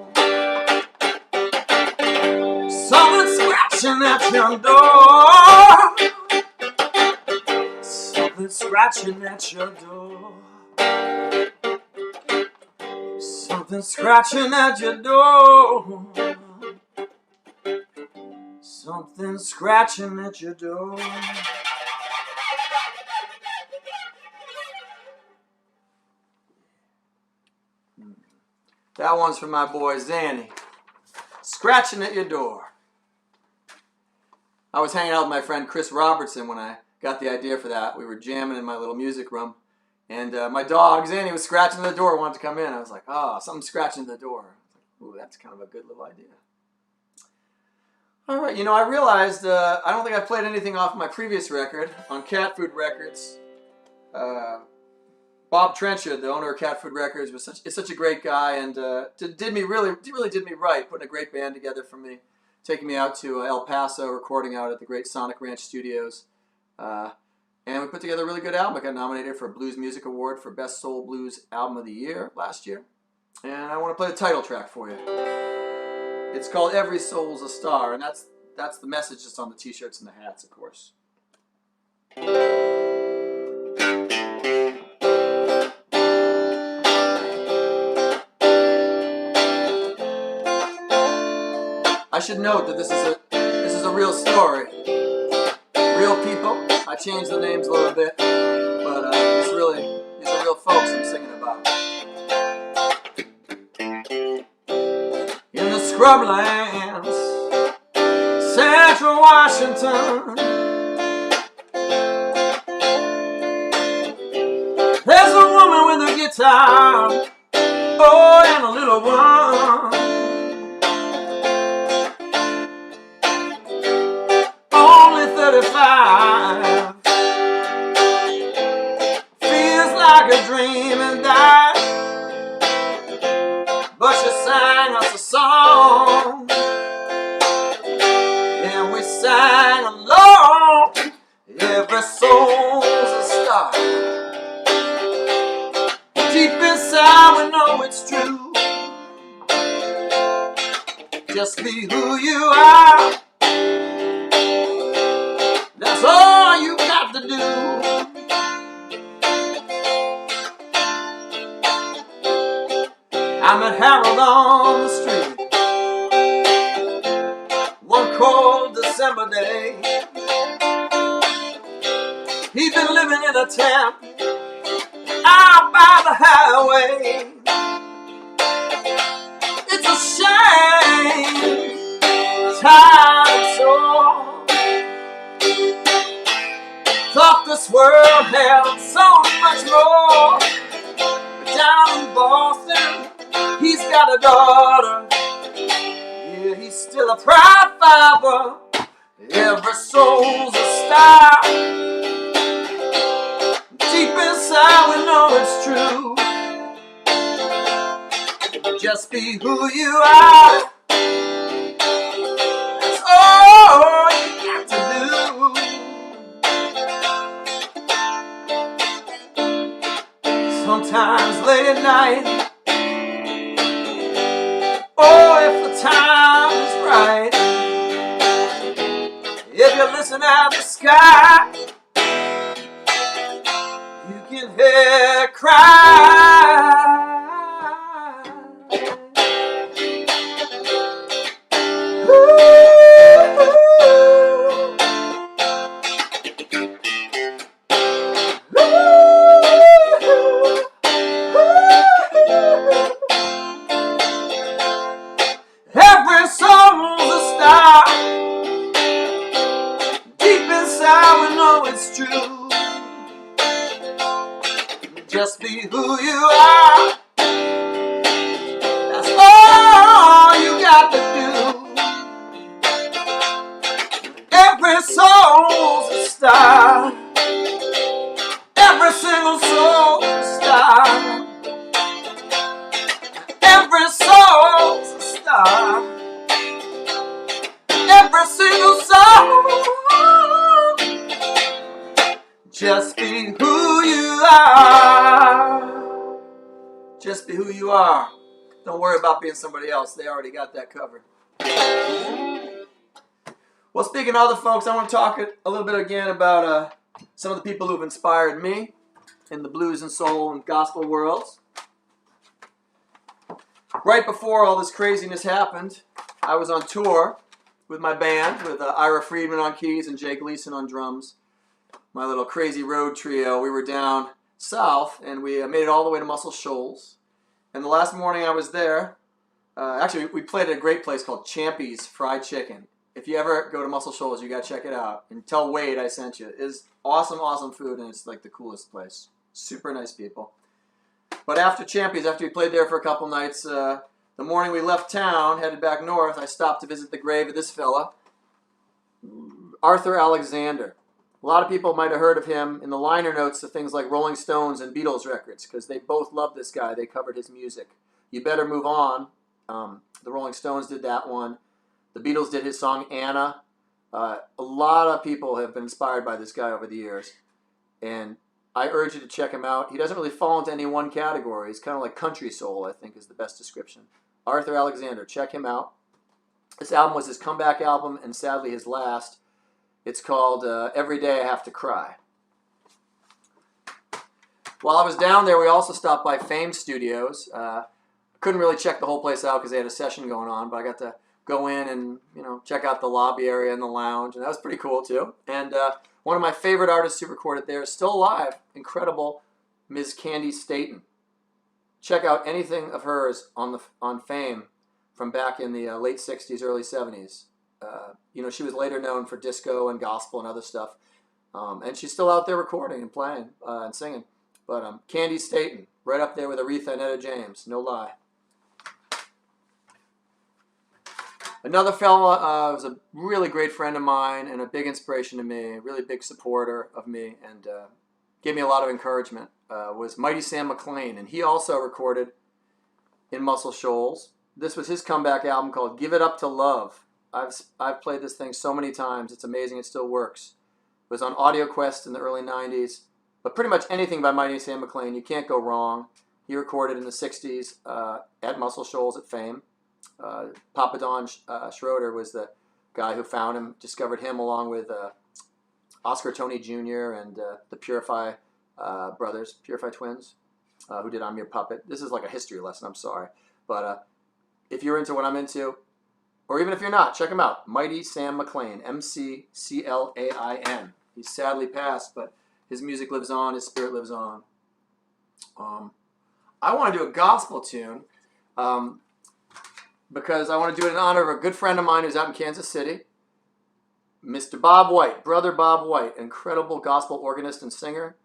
Something scratching at your door. Something scratching at your door. Something scratching at your door. Something scratching at your door. That one's for my boy Zanny. Scratching at your door. I was hanging out with my friend Chris Robertson when I got the idea for that. We were jamming in my little music room. And my dog, Zanny, was scratching the door, wanted to come in. I was like, oh, something's scratching the door. Ooh, that's kind of a good little idea. All right, you know, I realized I don't think I've played anything off my previous record on Cat Food Records. Bob Trenchard, the owner of Cat Food Records, is such a great guy, and really did me right, putting a great band together for me, taking me out to El Paso, recording out at the great Sonic Ranch Studios. And we put together a really good album. I got nominated for a Blues Music Award for Best Soul Blues Album of the Year last year. And I want to play the title track for you. It's called Every Soul's a Star, and that's the message that's on the t-shirts and the hats, of course. I should note that this is a real story. Real people. I changed the names a little bit, but these are real folks I'm singing about. In the scrublands, Central Washington, there's a woman with a guitar, oh, and a little one. Only 35, feels like a dream and died, but she sang us a song, and we sang along. Every soul's a star. Deep inside we know it's true. Just be who you are. That's all you got to do. I met Harold on the street one cold December day. He'd been living in a tent out by the highway. It's a shame, time so. Thought this world held so much more. But down in Boston, he's got a daughter. Yeah, he's still a proud father. Every soul's a star. Deep inside we know it's true. Just be who you are. That's all you got to do. Sometimes late at night, oh, if the time is right, if you listen at the sky, you can hear it cry. Every soul's a star. Deep inside we know it's true. Just be who you are. That's all you got to do. Every soul's a star. Every single soul's a star. Every soul's a star. Every single soul. Just be who you are. Just be who you are. Don't worry about being somebody else. They already got that covered. Well, speaking of other folks, I want to talk a little bit again about some of the people who've inspired me in the blues and soul and gospel worlds. Right before all this craziness happened, I was on tour with my band, with Ira Friedman on keys and Jay Gleason on drums. My little crazy road trio. We were down south, and we made it all the way to Muscle Shoals. And the last morning I was there, actually we played at a great place called Champy's Fried Chicken if you ever go to Muscle Shoals, you got to check it out. And tell Wade I sent you. It's awesome, awesome food, and it's like the coolest place. Super nice people. But after Champions, after we played there for a couple nights, the morning we left town, headed back north, I stopped to visit the grave of this fella, Arthur Alexander. A lot of people might have heard of him in the liner notes of things like Rolling Stones and Beatles records, because they both loved this guy. They covered his music. You Better Move On. The Rolling Stones did that one. The Beatles did his song Anna. A lot of people have been inspired by this guy over the years. And I urge you to check him out. He doesn't really fall into any one category. He's kind of like country soul, I think, is the best description. Arthur Alexander, check him out. This album was his comeback album, and sadly his last. It's called Every Day I Have to Cry. While I was down there, we also stopped by Fame Studios. Couldn't really check the whole place out because they had a session going on, but I got to go in and check out the lobby area and the lounge, and that was pretty cool too. And one of my favorite artists who recorded there is still alive, incredible Ms. Candy Staton. Check out anything of hers on Fame from back in the late 60s, early 70s. She was later known for disco and gospel and other stuff. And she's still out there recording and playing and singing. But Candy Staton, right up there with Aretha and Etta James, no lie. Another fella was a really great friend of mine and a big inspiration to me, a really big supporter of me, and gave me a lot of encouragement, was Mighty Sam McLean. And he also recorded in Muscle Shoals. This was his comeback album called Give It Up to Love. I've played this thing so many times. It's amazing. It still works. It was on Audio Quest in the early 90s. But pretty much anything by Mighty Sam McLean, you can't go wrong. He recorded in the 60s at Muscle Shoals at Fame. Papa Don Schroeder was the guy who found him, discovered him along with Oscar Tony Jr. and the Purify brothers, Purify twins, who did I'm Your Puppet. This is like a history lesson, I'm sorry. But if you're into what I'm into, or even if you're not, check him out. Mighty Sam McLean, McClain. He's sadly passed, but his music lives on, his spirit lives on. I want to do a gospel tune because I want to do it in honor of a good friend of mine who's out in Kansas City, Mr. Bob White, Brother Bob White, incredible gospel organist and singer.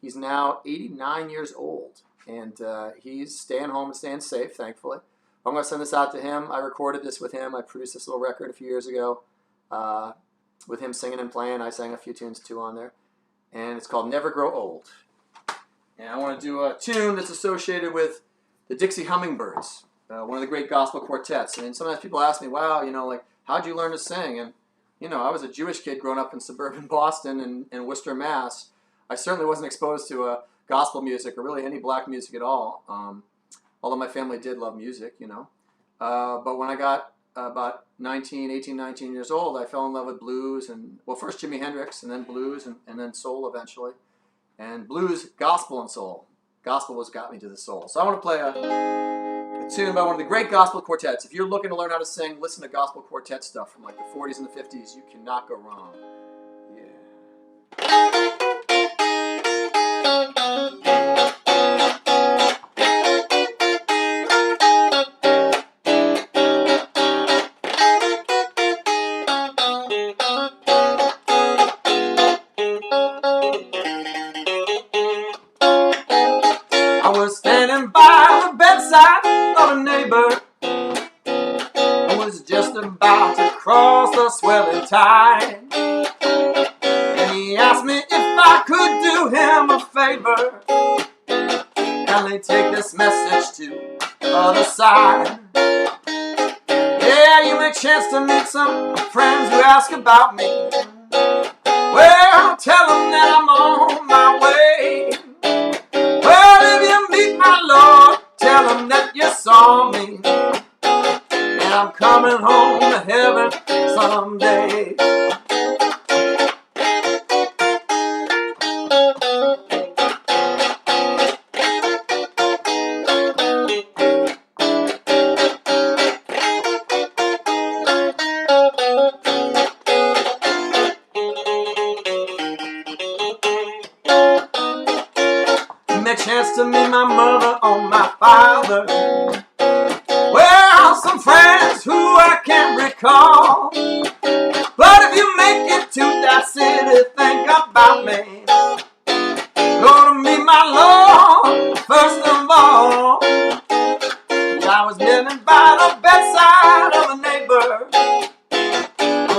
He's now 89 years old, and he's staying home and staying safe, thankfully. I'm going to send this out to him. I recorded this with him. I produced this little record a few years ago with him singing and playing. I sang a few tunes too on there. And it's called Never Grow Old. And I want to do a tune that's associated with the Dixie Hummingbirds, one of the great gospel quartets. And sometimes people ask me, wow, how'd you learn to sing? And, I was a Jewish kid growing up in suburban Boston and Worcester, Mass. I certainly wasn't exposed to gospel music or really any black music at all. Although my family did love music, But when I got about 18, 19 years old, I fell in love with blues and, first Jimi Hendrix and then blues and then soul eventually. And blues, gospel, and soul. Gospel was got me to the soul. So I want to play a tune by one of the great gospel quartets. If you're looking to learn how to sing, listen to gospel quartet stuff from like the 40s and the 50s. You cannot go wrong. Yeah. I was standing by the bedside of a neighbor who was just about to cross the swelling tide. And he asked me if I could do him a favor. Kindly take this message to the other side. Yeah, you may chance to meet some friends who ask about me. Well, tell them that I'm on my way. Well, if you meet my Lord, tell him that you saw me. And I'm coming home to heaven someday. A chance to meet my mother or my father. Well, some friends who I can't recall.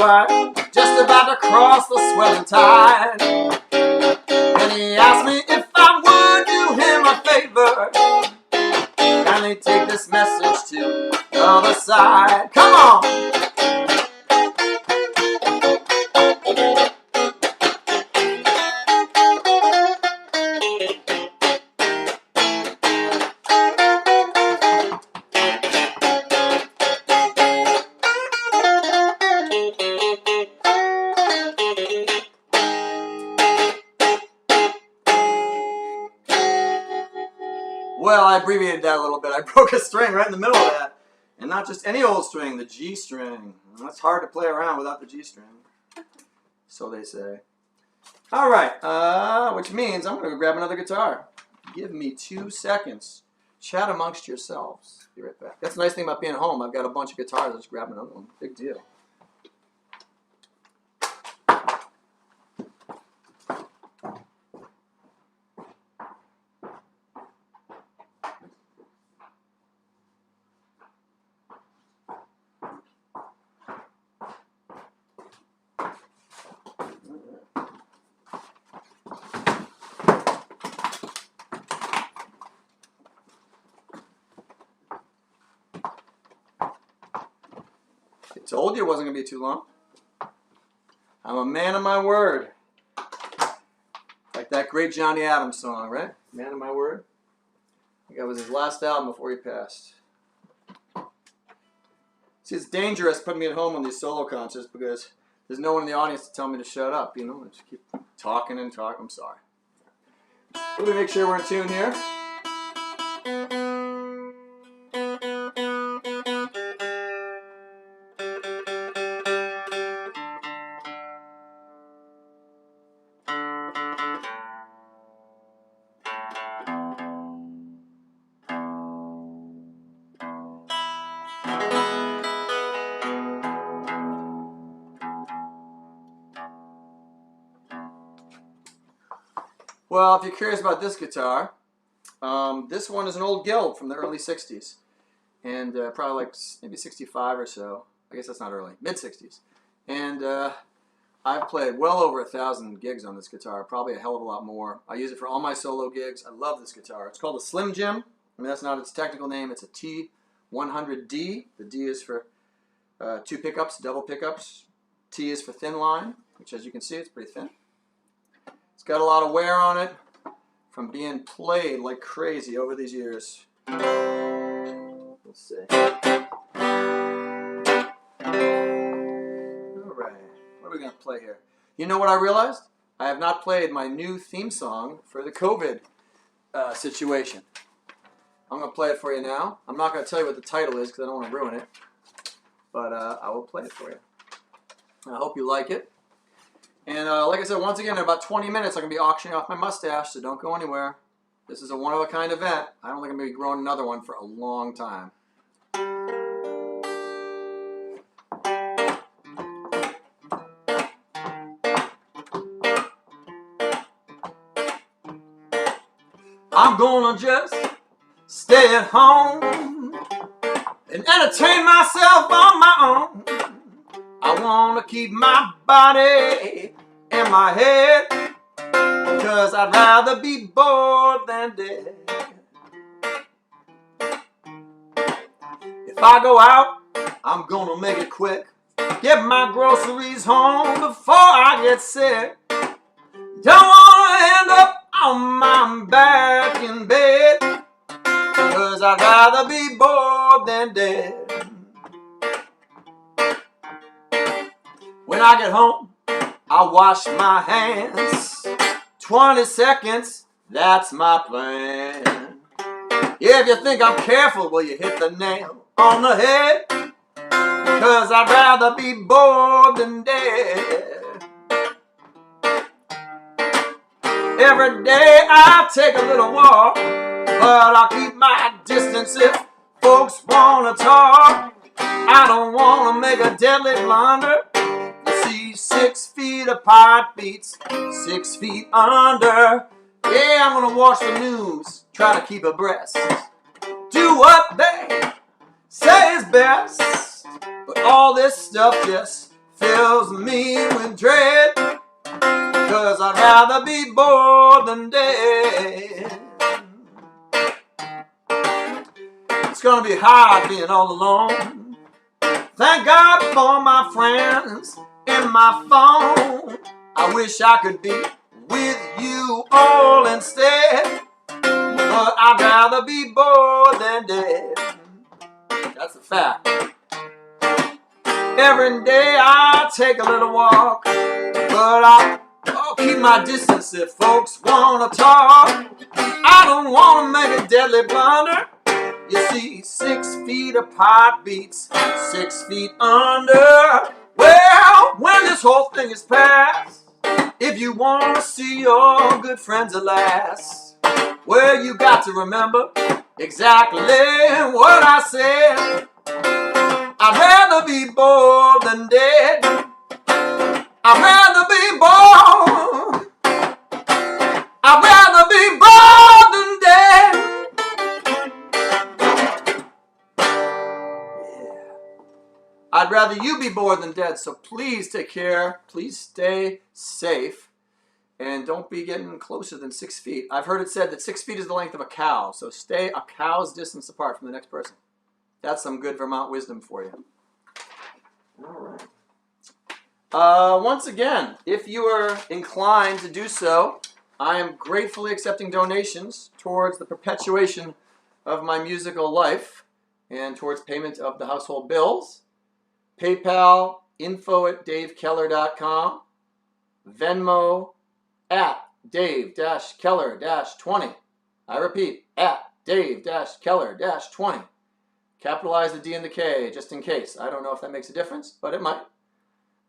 white, just about to cross the swelling tide. And he asked me if I would do him a favor, kindly take this message to the other side. Come on! Well, I abbreviated that a little bit. I broke a string right in the middle of that. And not just any old string, the G string. That's hard to play around without the G string. So they say. All right, which means I'm going to go grab another guitar. Give me 2 seconds. Chat amongst yourselves. Be right back. That's the nice thing about being home. I've got a bunch of guitars. I'll just grab another one. Big deal. I told you it wasn't going to be too long. I'm a man of my word. Like that great Johnny Adams song, right? Man of my word. I think that was his last album before he passed. See, it's dangerous putting me at home on these solo concerts because there's no one in the audience to tell me to shut up, you know? I just keep talking and talking. I'm sorry. Let me make sure we're in tune here. Well, if you're curious about this guitar, this one is an old Guild from the early 60s. And probably like maybe 65 or so. I guess that's not early. Mid-60s. And I've played well over 1,000 gigs on this guitar. Probably a hell of a lot more. I use it for all my solo gigs. I love this guitar. It's called a Slim Jim. I mean, that's not its technical name. It's a T100D. The D is for 2 pickups, double pickups. T is for thin line, which as you can see, it's pretty thin. It's got a lot of wear on it from being played like crazy over these years. Let's see. All right, what are we going to play here? You know what I realized? I have not played my new theme song for the COVID situation. I'm going to play it for you now. I'm not going to tell you what the title is because I don't want to ruin it. But I will play it for you. I hope you like it. And like I said, once again, in about 20 minutes, I'm going to be auctioning off my mustache, so don't go anywhere. This is a one-of-a-kind event. I don't think I'm going to be growing another one for a long time. I'm going to just stay at home and entertain myself on my own. I want to keep my body in my head, because I'd rather be bored than dead. If I go out, I'm gonna make it quick. Get my groceries home before I get sick. Don't wanna end up on my back in bed, because I'd rather be bored than dead. When I get home, I wash my hands. 20 seconds, that's my plan. If you think I'm careful, well, you hit the nail on the head, because I'd rather be bored than dead. Every day I take a little walk, but I'll keep my distance if folks want to talk. I don't want to make a deadly blunder. 6 feet apart beats 6 feet under. Yeah, I'm gonna watch the news, try to keep abreast, do what they say is best. But all this stuff just fills me with dread, 'cause I'd rather be bored than dead. It's gonna be hard being all alone. Thank God for my friends and my phone. I wish I could be with you all instead, but I'd rather be bored than dead. That's a fact. Every day I take a little walk, but I'll keep my distance if folks wanna talk. I don't wanna make a deadly blunder. You see, 6 feet apart beats 6 feet under. Well, when this whole thing is past, if you want to see your good friends at last, well, you got to remember exactly what I said. I'd rather be bored than dead. I'd rather be bored. I'd rather be bored than dead. I'd rather you be bored than dead, so please take care. Please stay safe. And don't be getting closer than 6 feet. I've heard it said that 6 feet is the length of a cow, so stay a cow's distance apart from the next person. That's some good Vermont wisdom for you. All right. Once again, if you are inclined to do so, I am gratefully accepting donations towards the perpetuation of my musical life and towards payment of the household bills. PayPal, info@davekeller.com, Venmo at Dave-Keller-20. I repeat, at Dave-Keller-20. Capitalize the D and the K just in case. I don't know if that makes a difference, but it might.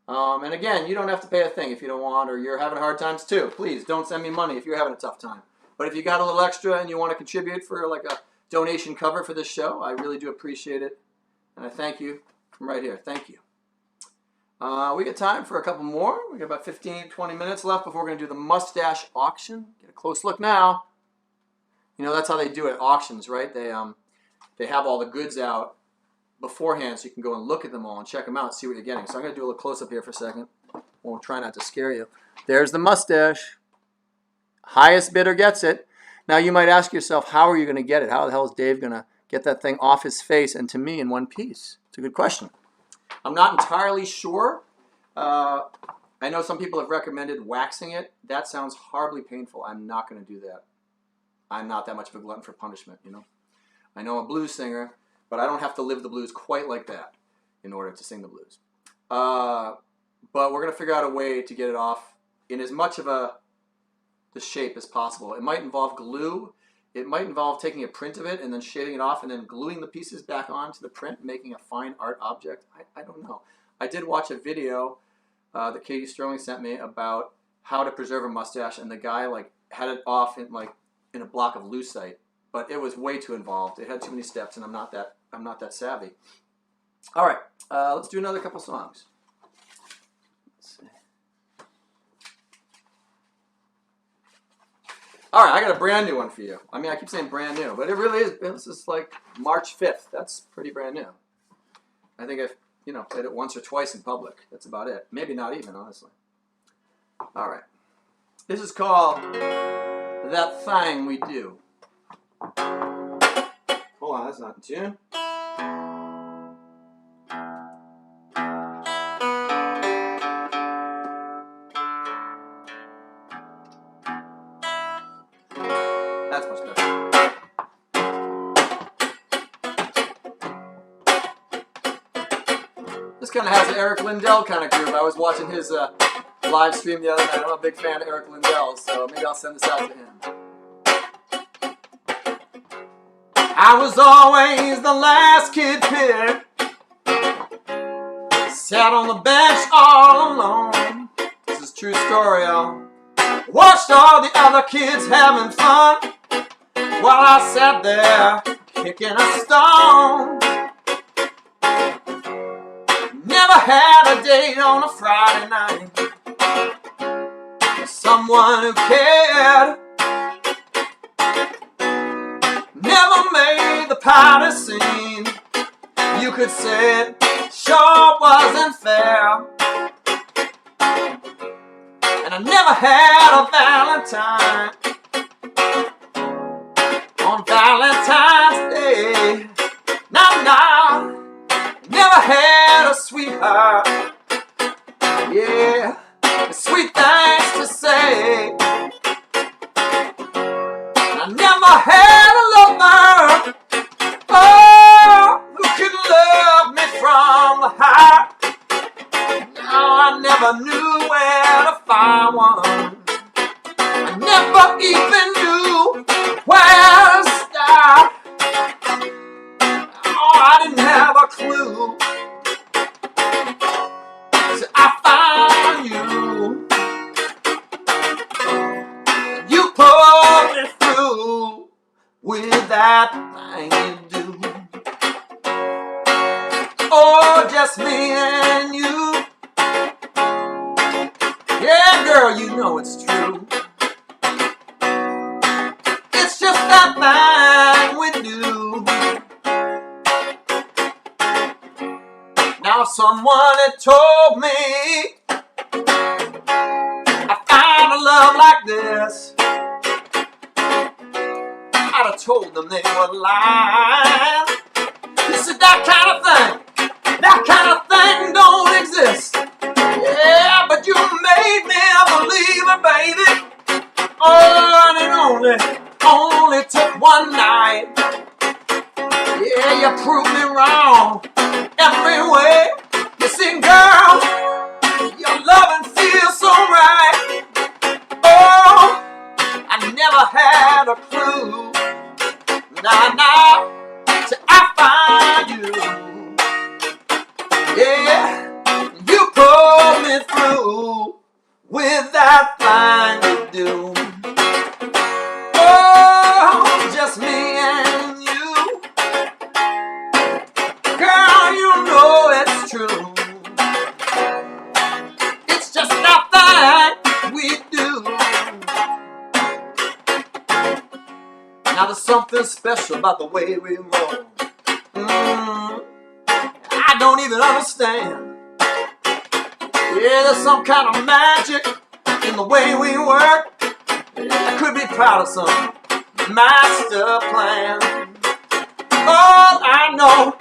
And again, you don't have to pay a thing if you don't want, or you're having hard times too. Please don't send me money if you're having a tough time. But if you got a little extra and you want to contribute for like a donation cover for this show, I really do appreciate it. And I thank you from right here. Thank you. We got time for a couple more. We got about 15, 20 minutes left before we're going to do the mustache auction. Get a close look now. You know, that's how they do it at auctions, right? They have all the goods out beforehand so you can go and look at them all and check them out and see what you're getting. So I'm going to do a little close-up here for a second. We'll try not to scare you. There's the mustache. Highest bidder gets it. Now you might ask yourself, how are you going to get it? How the hell is Dave going to get that thing off his face and to me in one piece? It's a good question. I'm not entirely sure. I know some people have recommended waxing it. That sounds horribly painful. I'm not going to do that. I'm not that much of a glutton for punishment, you know. I know I'm a blues singer, but I don't have to live the blues quite like that in order to sing the blues. But we're going to figure out a way to get it off in as much of the shape as possible. It might involve glue. It might involve taking a print of it and then shaving it off and then gluing the pieces back onto the print, making a fine art object. I don't know. I did watch a video that Katie Sterling sent me about how to preserve a mustache, and the guy like had it off in a block of lucite, but it was way too involved. It had too many steps, and I'm not that savvy. All right, let's do another couple songs. Let's see. All right, I got a brand new one for you. I mean, I keep saying brand new, but it really is. This is like March 5th. That's pretty brand new. I think I've played it once or twice in public. That's about it. Maybe not even, honestly. All right. This is called That Thing We Do. Hold on, that's not in tune. That's much better. This kind of has an Eric Lindell kind of groove. I was watching his live stream the other night. I'm a big fan of Eric Lindell, so maybe I'll send this out to him. I was always the last kid picked, sat on the bench all alone. This is a true story, y'all. Watched all the other kids having fun while I sat there kicking a stone. Never had a date on a Friday night with someone who cared. Never made the party scene. You could say it sure wasn't fair. I never had a Valentine on Valentine's Day. Now, never had a sweetheart. Yeah, sweet things to say. I never had a lover, oh, who could love me from the heart. No, I never knew where to find one. I never even knew where to start. Oh, I didn't have a clue. So I found you. You pulled me through with that thing you do. Oh, just me and you. Yeah, girl, you know it's true. It's just that thing we do. Now someone had told me I found a love like this. I'd have told them they were lying. You said that kind of thing don't exist. Yeah, but you made me a believer, baby. Oh, and it only took one night. Yeah, you proved me wrong every way. You see, girl, your loving feels so right. Oh, I never had a clue. Now, till I find you. Yeah, you pulled me through with that thing you do. Oh, just me and you. Girl, you know it's true. It's just that thing we do. Now there's something special about the way we roll. I don't even understand. Yeah, there's some kind of magic in the way we work. I could be proud of some master plan. All I know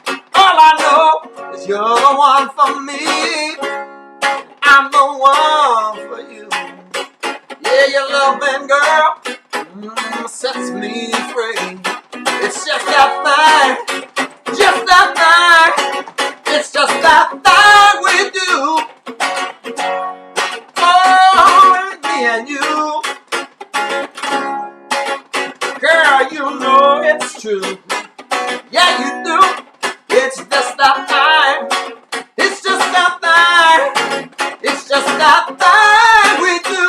is you're the one for me. I'm the one for you. Yeah, your loving girl sets me free. It's just that thing, just that thing. It's just that thing we do. Oh, me and you. Girl, you know it's true. Yeah, you do. It's just that thing. It's just that thing. It's just that thing we do.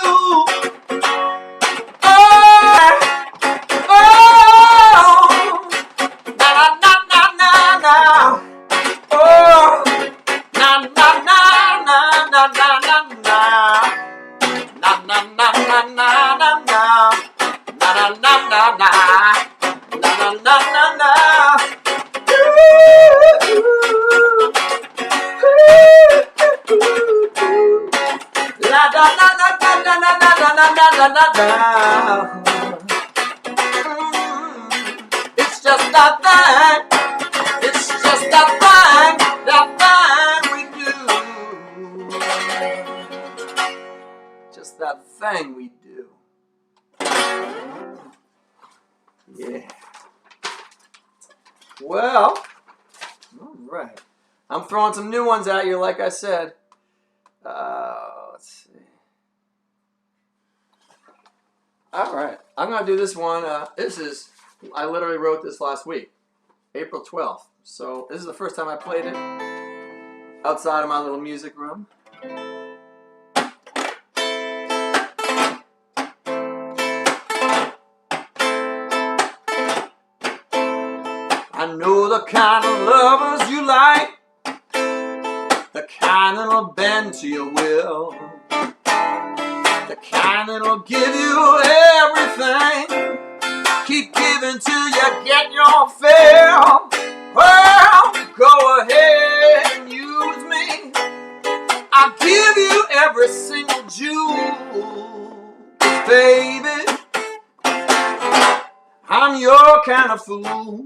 Oh, na na na na na. Oh, na na na na na na na na. Na na na na na na na. Na na na na na. Na na na na na. La da da da da da da da da da da da. It's just that thing. It's just that thing we do. Just that thing we do. Yeah. Well, all right. I'm throwing some new ones at you, like I said. Let's see. All right. I'm going to do this one. I literally wrote this last week, April 12th. So this is the first time I played it outside of my little music room. I know the kind of lovers you like, the kind that'll bend to your will, the kind that'll give you everything, keep giving till you get your fill. Well, go ahead and use me. I'll give you every single jewel. kind of fool.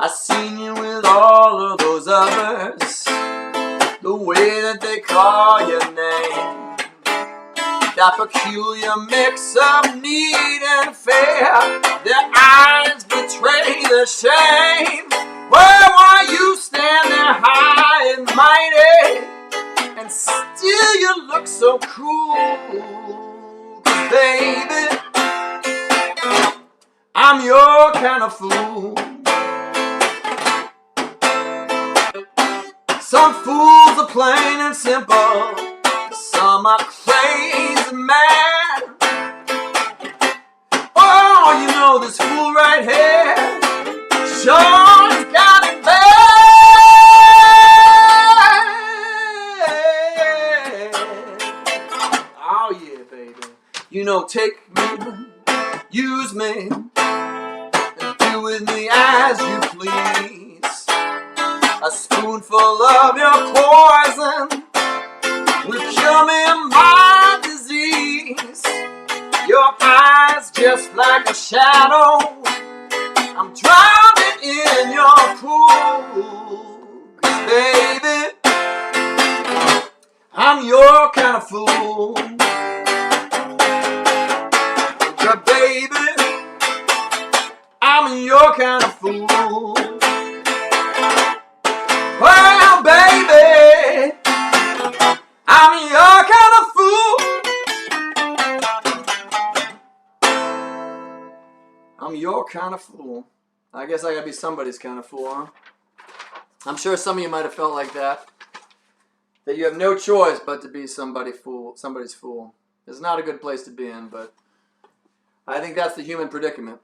I seen you with all of those others, the way that they call your name, that peculiar mix of need and fear, their eyes betray the shame. Well, why you stand there high and mighty, and still you look so cruel? 'Cause baby, I'm your kind of fool. Some fools are plain and simple, some are crazy mad. Oh, you know this fool right here sure's got it bad. Oh yeah, baby. You know, take me, use me, and do with me as you please. A spoonful of your poison will cure me of my disease. Your eyes just like a shadow, I'm drowning in your pool. 'Cause baby, I'm your kind of fool. But baby, I'm your kind of fool. Well, baby, I'm your kind of fool. I'm your kind of fool. I guess I gotta be somebody's kind of fool, huh? I'm sure some of you might have felt like that. That you have no choice but to be somebody's fool. It's not a good place to be in, but I think that's the human predicament.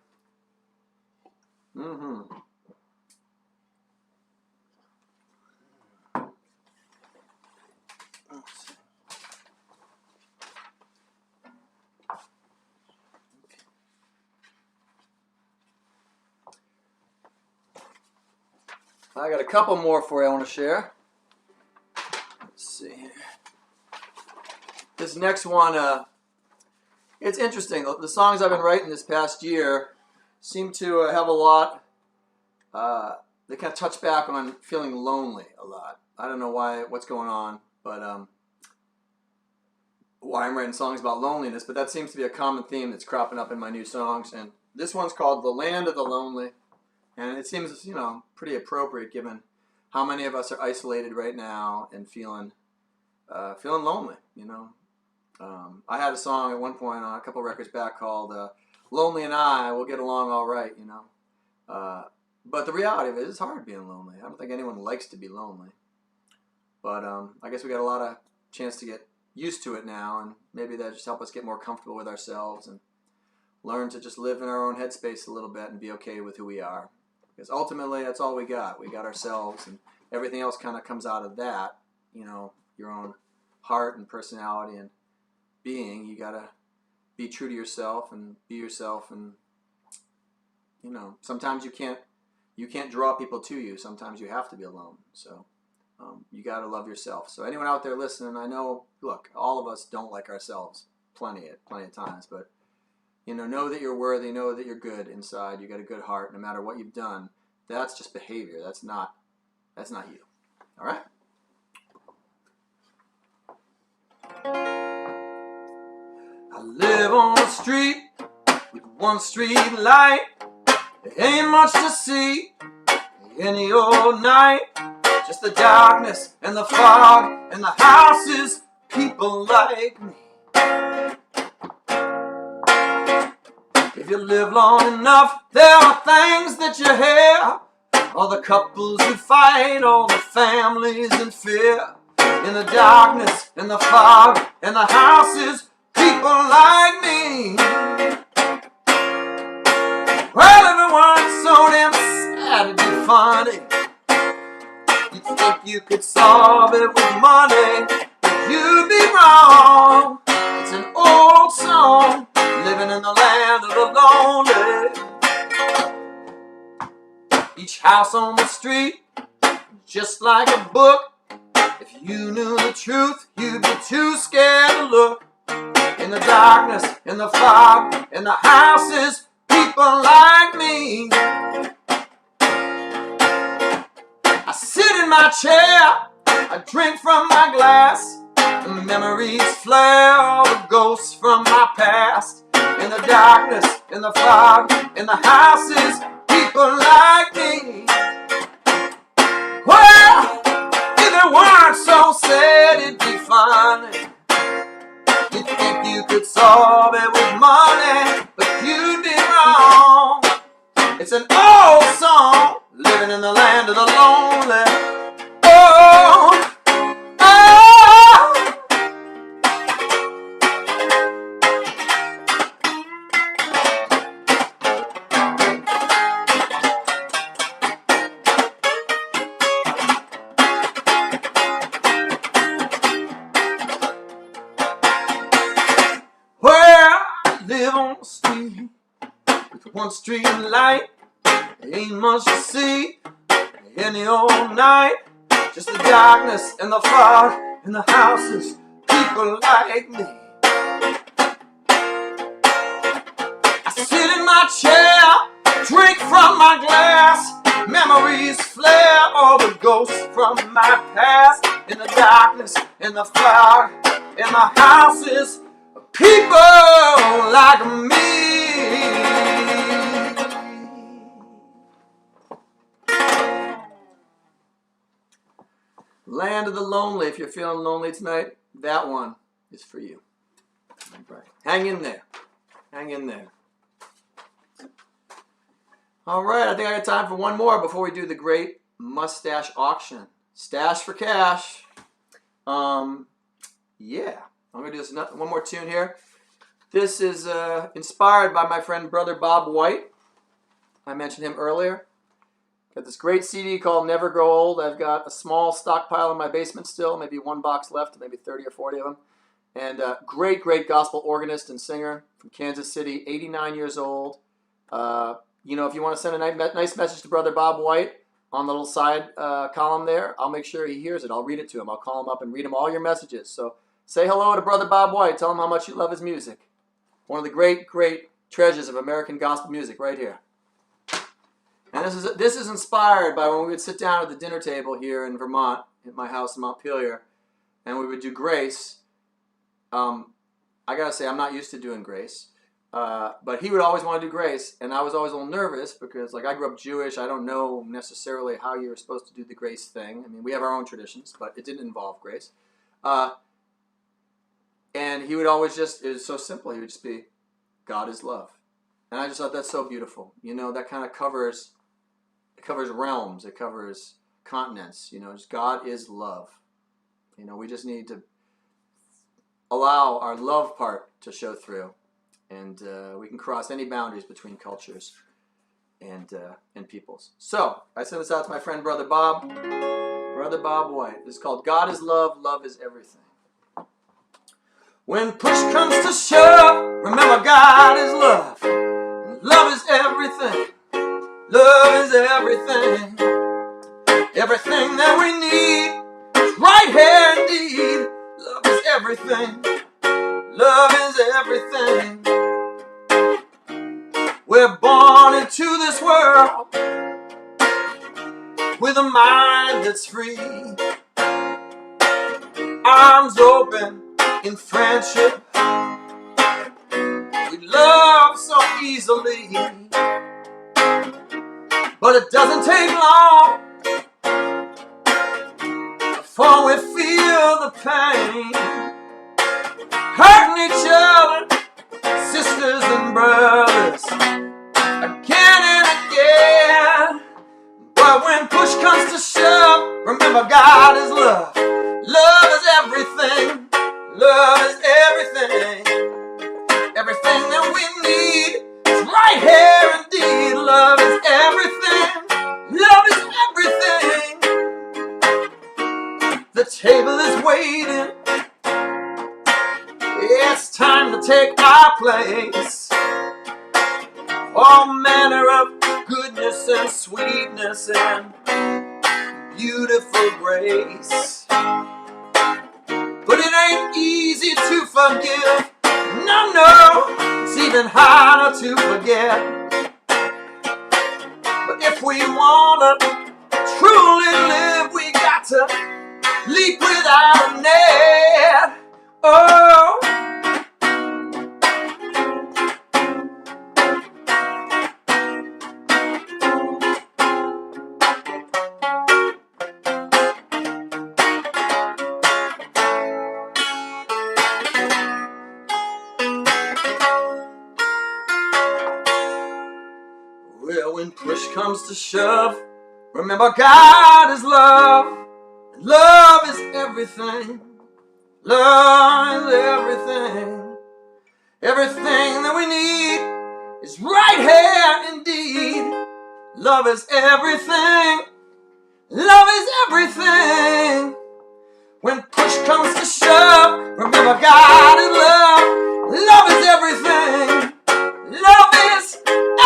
I got a couple more for you I want to share. Let's see here. This next one, it's interesting. The songs I've been writing this past year seem to have a lot, they kind of touch back on feeling lonely a lot. I don't know what's going on, but why I'm writing songs about loneliness, but that seems to be a common theme that's cropping up in my new songs. And this one's called The Land of the Lonely. And it seems, you know, pretty appropriate given how many of us are isolated right now and feeling lonely, you know. I had a song at one point on a couple records back called Lonely and I Will Get Along All Right, you know. But the reality of it is it's hard being lonely. I don't think anyone likes to be lonely. But I guess we got a lot of chance to get used to it now, and maybe that just help us get more comfortable with ourselves and learn to just live in our own headspace a little bit and be okay with who we are. Because ultimately, that's all we got. We got ourselves, and everything else kind of comes out of that. You know, your own heart and personality and being. You got to be true to yourself and be yourself. And, you know, sometimes you can't draw people to you. Sometimes you have to be alone. So you got to love yourself. So anyone out there listening, I know, look, all of us don't like ourselves plenty of times, but you know that you're worthy, know that you're good inside, you got a good heart, no matter what you've done. That's just behavior. That's not you. All right? I live on the street with one street light. There ain't much to see any old night. Just the darkness and the fog and the houses, people like me. If you live long enough, there are things that you hear. All the couples who fight, all the families in fear. In the darkness, in the fog, in the houses, people like me. Well, everyone's so damn sad it'd be funny. You'd think you could solve it with money, but you'd be wrong. It's an old song, living in the land of the lonely. Each house on the street, just like a book. If you knew the truth, you'd be too scared to look. in the darkness, in the fog, in the houses, people like me. I sit in my chair, I drink from my glass. The memories flare, all the ghosts from my past. In the darkness, in the fog, in the houses, people like me. Well, if it weren't so sad, it'd be funny. You'd think you could solve it with money, but you'd be wrong. It's an old song, living in the land of the lonely. Oh, oh. Live on the street with one street light. There ain't much to see any old night. Just the darkness and the fog and the houses, people like me. I sit in my chair, drink from my glass. Memories flare, all the ghosts from my past. In the darkness, in the fog, in the houses, people like me. Land of the lonely. If you're feeling lonely tonight, that one is for you. Hang in there. Hang in there. All right, I think I got time for one more before we do the great mustache auction. Stash for cash. Yeah. I'm going to do this one more tune here. This is inspired by my friend Brother Bob White. I mentioned him earlier. Got this great CD called Never Grow Old. I've got a small stockpile in my basement still, maybe one box left, maybe 30 or 40 of them. And great, great gospel organist and singer from Kansas City, 89 years old. You know, if you want to send a nice message to Brother Bob White on the little side column there, I'll make sure he hears it. I'll read it to him. I'll call him up and read him all your messages. So say hello to Brother Bob White. Tell him how much you love his music. One of the great, great treasures of American gospel music right here. And this is inspired by when we would sit down at the dinner table here in Vermont, at my house in Montpelier, and we would do Grace. I got to say, I'm not used to doing Grace. But he would always want to do Grace, and I was always a little nervous because, like, I grew up Jewish. I don't know necessarily how you're supposed to do the Grace thing. I mean, we have our own traditions, but it didn't involve Grace. And he would always just, it was so simple, he would just be, God is love. And I just thought that's so beautiful. You know, that kind of covers realms, it covers continents, you know, just God is love. You know, we just need to allow our love part to show through. And we can cross any boundaries between cultures and peoples. So, I sent this out to my friend Brother Bob White. This is called God is Love, Love is Everything. When push comes to shove, remember God is love. Love is everything. Love is everything. Everything that we need is right here indeed. Love is everything. Love is everything. We're born into this world with a mind that's free. Arms open in friendship. We love so easily, but it doesn't take long before we feel the pain. Hurting each other, sisters and brothers, again and again. But when push comes to shove, remember God is love. Love is everything. Love is everything. Everything that we need is right here indeed. Love is everything. Love is everything. The table is waiting. It's time to take our place. All manner of goodness and sweetness and beautiful grace. But it ain't easy to forgive. I know it's even harder to forget. But if we wanna truly live, we got to leap without a net. Oh, well, when push comes to shove, remember God is love. Love is everything. Love is everything. Everything that we need is right here indeed. Love is everything. Love is everything. When push comes to shove, remember God is love. Love is everything. Love is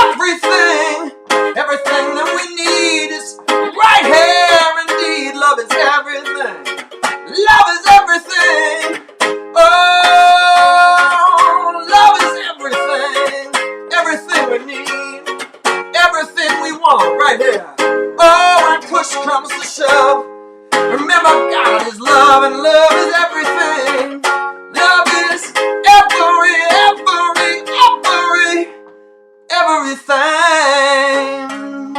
everything. Everything that we need is right here indeed. Love is everything. Love is everything. Oh, love is everything. Everything we need. Everything we want right here. Oh, when push comes to shove, remember God is love, and love is everything. Love is everything.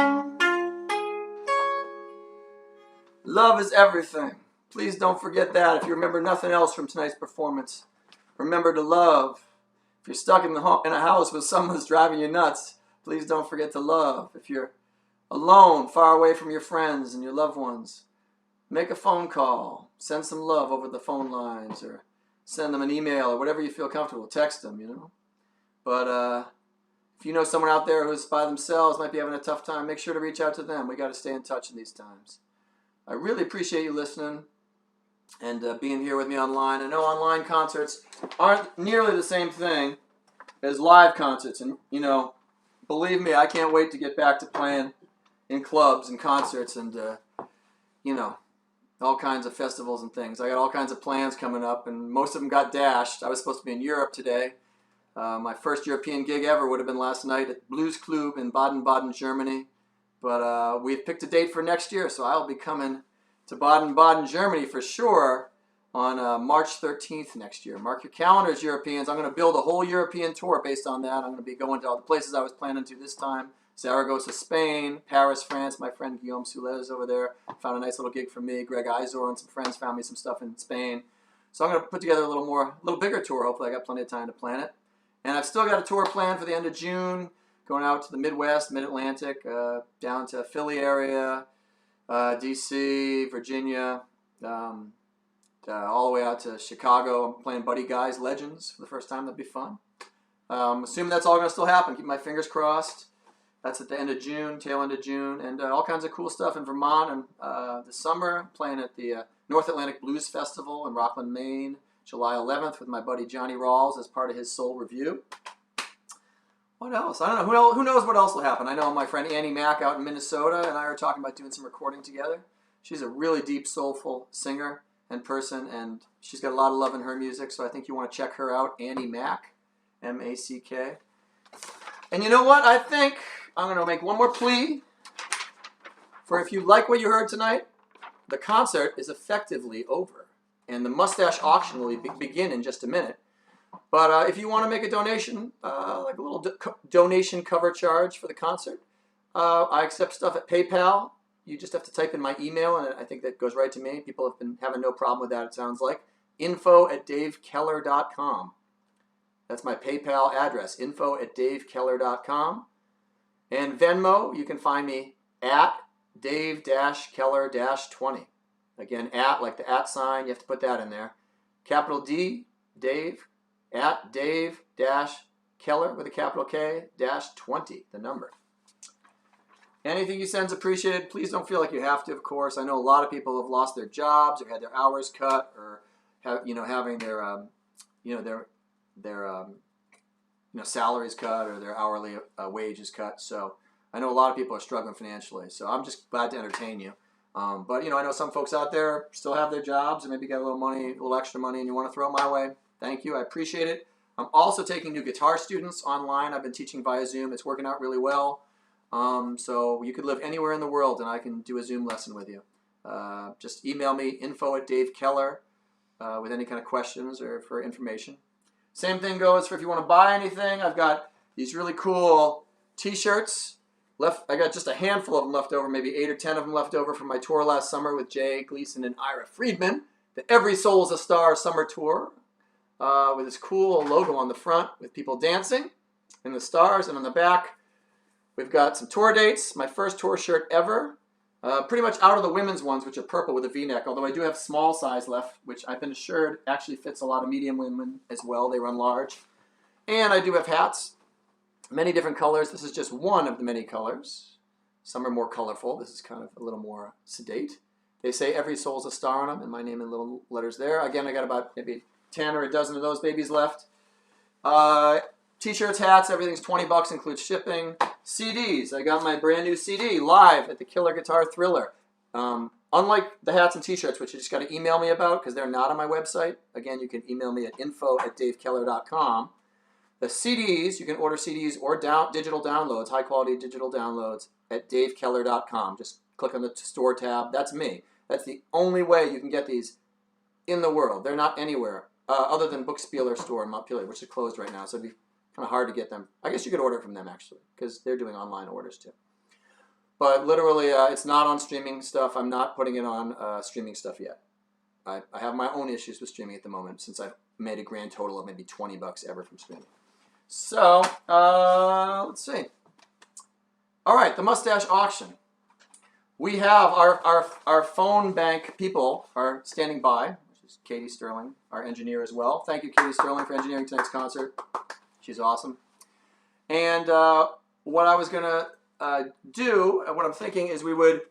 Love is everything. Please don't forget that. If you remember nothing else from tonight's performance, remember to love. If you're stuck in a house with someone who's driving you nuts, please don't forget to love. If you're alone, far away from your friends and your loved ones, make a phone call. Send some love over the phone lines, or send them an email, or whatever you feel comfortable. Text them, you know. But if you know someone out there who's by themselves, might be having a tough time, make sure to reach out to them. We got to stay in touch in these times. I really appreciate you listening and being here with me online. I know online concerts aren't nearly the same thing as live concerts. And, you know, believe me, I can't wait to get back to playing in clubs and concerts and, you know, all kinds of festivals and things. I got all kinds of plans coming up, and most of them got dashed. I was supposed to be in Europe today. My first European gig ever would have been last night at Blues Club in Baden-Baden, Germany. But we've picked a date for next year, so I'll be coming to Baden-Baden, Germany for sure on March 13th next year. Mark your calendars, Europeans. I'm going to build a whole European tour based on that. I'm going to be going to all the places I was planning to this time. Zaragoza, Spain, Paris, France. My friend Guillaume Soulet is over there. Found a nice little gig for me. Greg Izor and some friends found me some stuff in Spain. So I'm going to put together a little bigger tour. Hopefully I got plenty of time to plan it. And I've still got a tour planned for the end of June, going out to the Midwest, Mid-Atlantic, down to Philly area, D.C., Virginia, all the way out to Chicago. I'm playing Buddy Guy's Legends for the first time. That'd be fun. Assuming that's all going to still happen. Keep my fingers crossed. That's at the end of June, tail end of June, and all kinds of cool stuff in Vermont. And this summer, I'm playing at the North Atlantic Blues Festival in Rockland, Maine, July 11th with my buddy Johnny Rawls as part of his Soul Review. What else? I don't know. Who knows what else will happen? I know my friend Annie Mack out in Minnesota and I are talking about doing some recording together. She's a really deep, soulful singer and person, and she's got a lot of love in her music, so I think you want to check her out, Annie Mack, M-A-C-K. And you know what? I think I'm going to make one more plea for if you like what you heard tonight, the concert is effectively over, and the mustache auction will begin in just a minute. But if you want to make a donation, like a little donation cover charge for the concert, I accept stuff at PayPal. You just have to type in my email, and I think that goes right to me. People have been having no problem with that, it sounds like. info@davekeller.com. That's my PayPal address, info@davekeller.com. And Venmo, you can find me at Dave-Keller-20. Again, at, like the at sign, you have to put that in there. Capital D, Dave, at Dave-Keller with a capital K, -20, the number. Anything you send is appreciated. Please don't feel like you have to, of course. I know a lot of people have lost their jobs or had their hours cut or have, having their, salaries cut or their hourly wages cut. So I know a lot of people are struggling financially. So I'm just glad to entertain you. But, I know some folks out there still have their jobs and maybe got a little money, a little extra money, and you want to throw it my way. Thank you. I appreciate it. I'm also taking new guitar students online. I've been teaching via Zoom. It's working out really well. So you could live anywhere in the world and I can do a Zoom lesson with you. Just email me, info@DaveKeller, with any kind of questions or for information. Same thing goes for if you want to buy anything. I've got these really cool t-shirts. I got just a handful of them left over, maybe 8 or 10 of them left over from my tour last summer with Jay Gleason and Ira Friedman. The Every Soul is a Star summer tour with this cool logo on the front with people dancing and the stars. And on the back, we've got some tour dates. My first tour shirt ever. Pretty much out of the women's ones, which are purple with a V-neck, although I do have small size left, which I've been assured actually fits a lot of medium women as well. They run large. And I do have hats, many different colors. This is just one of the many colors. Some are more colorful. This is kind of a little more sedate. They say Every Soul's a Star on them, and my name in little letters there. Again, I got about maybe 10 or a dozen of those babies left. T-shirts, hats, everything's $20, includes shipping. CDs, I got my brand new CD live at the Killer Guitar Thriller. Unlike the hats and t-shirts, which you just got to email me about because they're not on my website. Again, you can email me at info@davekeller.com. The CDs, you can order CDs or digital downloads, high-quality digital downloads at davekeller.com. Just click on the store tab. That's me. That's the only way you can get these in the world. They're not anywhere other than Bookspieler store in Montpelier, which is closed right now, so it'd be kind of hard to get them. I guess you could order it from them, actually, because they're doing online orders, too. But literally, it's not on streaming stuff. I'm not putting it on streaming stuff yet. I have my own issues with streaming at the moment, since I've made a grand total of maybe $20 ever from streaming. So, let's see. All right, the mustache auction. We have our phone bank people are standing by, which is Katie Sterling, our engineer as well. Thank you, Katie Sterling, for engineering tonight's concert. She's awesome. And what I was going to do, and what I'm thinking is we would,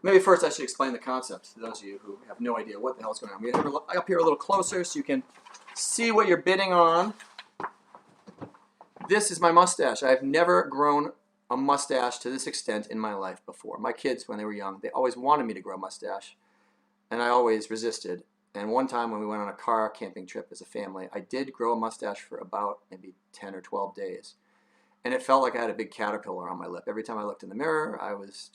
maybe first I should explain the concept to those of you who have no idea what the hell's going on. We have up here a little closer so you can see what you're bidding on. This is my mustache. I've never grown a mustache to this extent in my life before. My kids, when they were young, they always wanted me to grow a mustache, and I always resisted. And one time when we went on a car camping trip as a family, I did grow a mustache for about maybe 10 or 12 days. And it felt like I had a big caterpillar on my lip. Every time I looked in the mirror, I was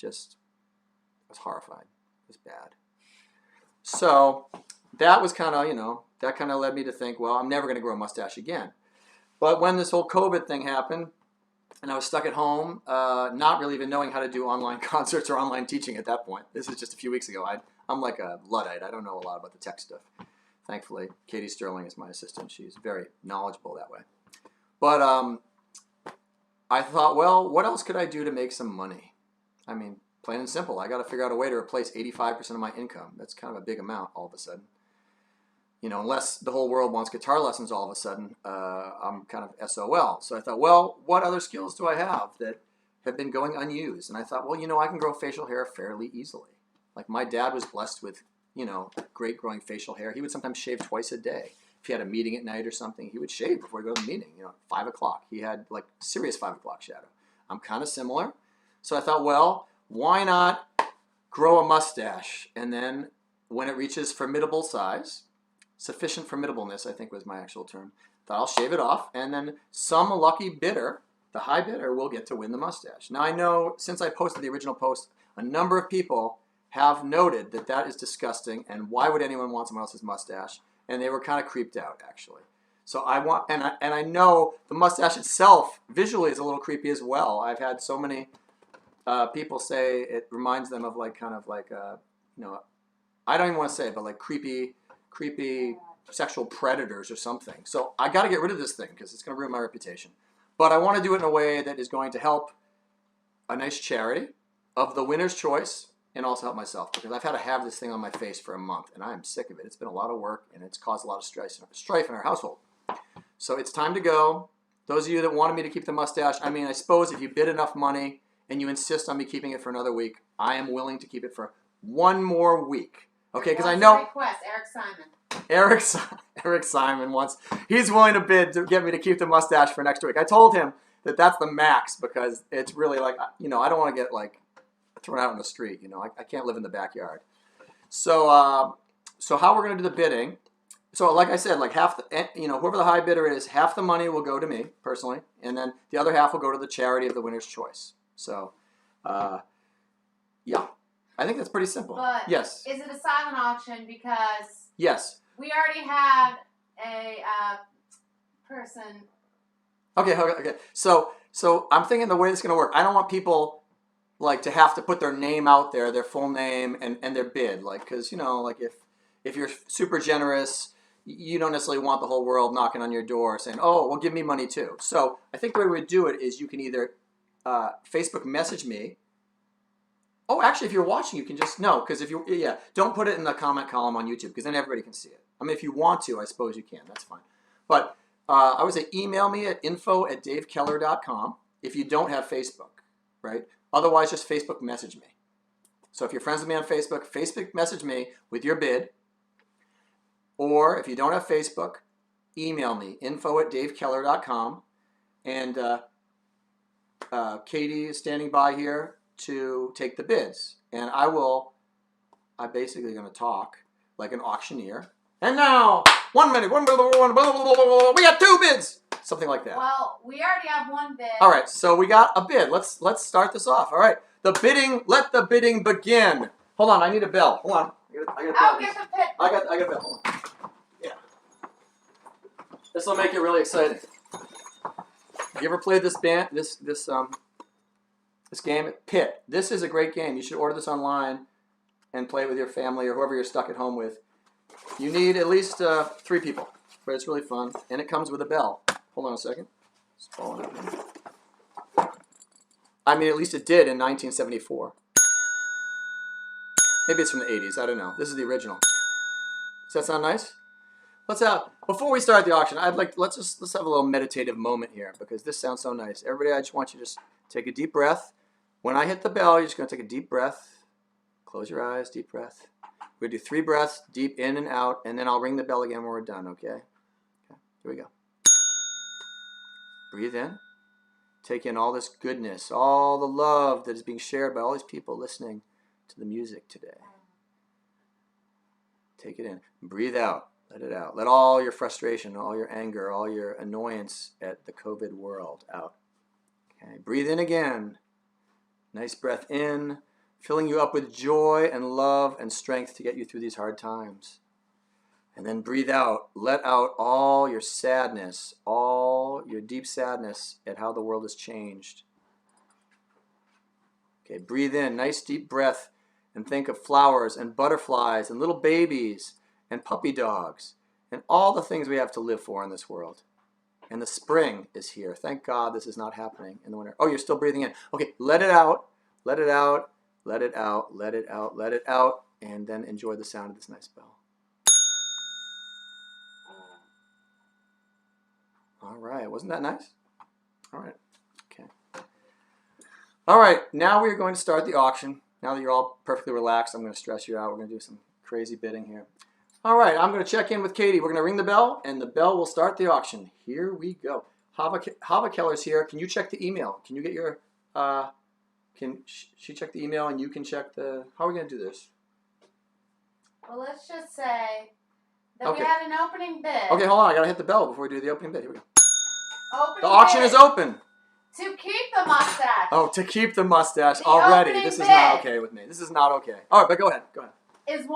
horrified. It was bad. So that was kind of, that kind of led me to think, well, I'm never going to grow a mustache again. But when this whole COVID thing happened, and I was stuck at home, not really even knowing how to do online concerts or online teaching at that point. This is just a few weeks ago. I'm like a Luddite. I don't know a lot about the tech stuff. Thankfully, Katie Sterling is my assistant. She's very knowledgeable that way. But I thought, well, what else could I do to make some money? I mean, plain and simple. I got to figure out a way to replace 85% of my income. That's kind of a big amount all of a sudden. Unless the whole world wants guitar lessons all of a sudden, I'm kind of SOL. So I thought, well, what other skills do I have that have been going unused? And I thought, well, I can grow facial hair fairly easily. Like my dad was blessed with, great growing facial hair. He would sometimes shave twice a day. If he had a meeting at night or something, he would shave before he go to the meeting, 5 o'clock. He had like serious 5 o'clock shadow. I'm kind of similar. So I thought, well, why not grow a mustache? And then when it reaches formidable size, sufficient formidableness, I think was my actual term, that I'll shave it off, and then some lucky bidder, the high bidder, will get to win the mustache. Now I know, since I posted the original post, a number of people have noted that that is disgusting, and why would anyone want someone else's mustache? And they were kind of creeped out, actually. So I want, and I know the mustache itself visually is a little creepy as well. I've had so many people say it reminds them of like kind of like I don't even want to say it, but like creepy sexual predators or something. So I got to get rid of this thing because it's going to ruin my reputation. But I want to do it in a way that is going to help a nice charity of the winner's choice and also help myself, because I've had to have this thing on my face for a month and I'm sick of it. It's been a lot of work and it's caused a lot of strife in our household. So it's time to go. Those of you that wanted me to keep the mustache, I suppose if you bid enough money and you insist on me keeping it for another week, I am willing to keep it for one more week. Okay, because I know request Eric Simon wants, he's willing to bid to get me to keep the mustache for next week. I told him that that's the max because it's really like, I don't want to get like thrown out in the street. I can't live in the backyard. So how we're going to do the bidding So like I said, like half the, whoever the high bidder is, half the money will go to me personally, and then the other half will go to the charity of the winner's choice. So, yeah, I think that's pretty simple. But yes. Is it a silent auction? Because yes, we already had a person. Okay. So I'm thinking the way this is going to work, I don't want people like to have to put their name out there, their full name and their bid, like, because like if you're super generous, you don't necessarily want the whole world knocking on your door saying, oh, well, give me money too. So I think the way we would do it is you can either Facebook message me. Oh, actually, if you're watching, you can just, no, because don't put it in the comment column on YouTube, because then everybody can see it. I mean, if you want to, I suppose you can. That's fine. But I would say email me at info@davekeller.com if you don't have Facebook, right? Otherwise, just Facebook message me. So if you're friends with me on Facebook, Facebook message me with your bid. Or if you don't have Facebook, email me, info@davekeller.com. And Katie is standing by here to take the bids. And I'm basically going to talk like an auctioneer. And now, 1 minute, we got 2 bids. Something like that. Well, we already have 1 bid. All right, so we got a bid. Let's start this off. All right, let the bidding begin. Hold on, I need a bell. Hold on. I'll get the pit. I got a bell. Hold on. Yeah. This will make it really exciting. You ever played this game? Pit. This is a great game. You should order this online and play it with your family or whoever you're stuck at home with. You need at least 3 people, but it's really fun, and it comes with a bell. Hold on a second. It's falling out. I mean, at least it did in 1974. Maybe it's from the 80s. I don't know. This is the original. Does that sound nice? Before we start the auction, let's have a little meditative moment here, because this sounds so nice. Everybody, I just want you to just take a deep breath. When I hit the bell, you're just going to take a deep breath. Close your eyes, deep breath. We're going to do 3 breaths, deep in and out, and then I'll ring the bell again when we're done, okay? Here we go. Breathe in. Take in all this goodness, all the love that is being shared by all these people listening to the music today. Take it in. Breathe out. Let it out. Let all your frustration, all your anger, all your annoyance at the COVID world out. Okay. Breathe in again. Nice breath in, filling you up with joy and love and strength to get you through these hard times. And then breathe out. Let out all your sadness, all your deep sadness at how the world has changed. Okay, breathe in. Nice deep breath. And think of flowers and butterflies and little babies and puppy dogs and all the things we have to live for in this world. And the spring is here. Thank God this is not happening in the winter. Oh, you're still breathing in. Okay, let it out. Let it out. Let it out. Let it out. Let it out. And then enjoy the sound of this nice bell. All right. Wasn't that nice? All right. Okay. All right. Now we're going to start the auction. Now that you're all perfectly relaxed, I'm going to stress you out. We're going to do some crazy bidding here. All right. I'm going to check in with Katie. We're going to ring the bell, and the bell will start the auction. Here we go. Hava Keller's here. Can you check the email? Can you get your... Can she check the email, and you can check the... How are we going to do this? Well, let's just say that we had an opening bid. Okay, hold on. I got to hit the bell before we do the opening bid. Here we go. The auction is open. To keep the mustache. Oh, to keep the mustache already. This is not okay with me. This is not okay. All right, but go ahead. Is $100.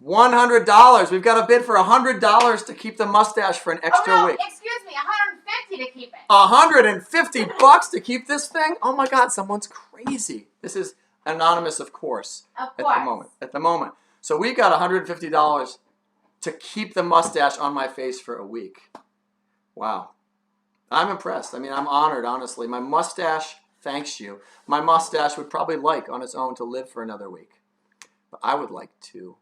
$100. We've got a bid for $100 to keep the mustache for an extra week. Excuse me, $150 to keep it. $150 to keep this thing? Oh my God, someone's crazy. This is anonymous, of course. Of course. At the moment. So we got $150 to keep the mustache on my face for a week. Wow. I'm impressed. I mean, I'm honored, honestly. My mustache thanks you. My mustache would probably like on its own to live for another week. But I would like to.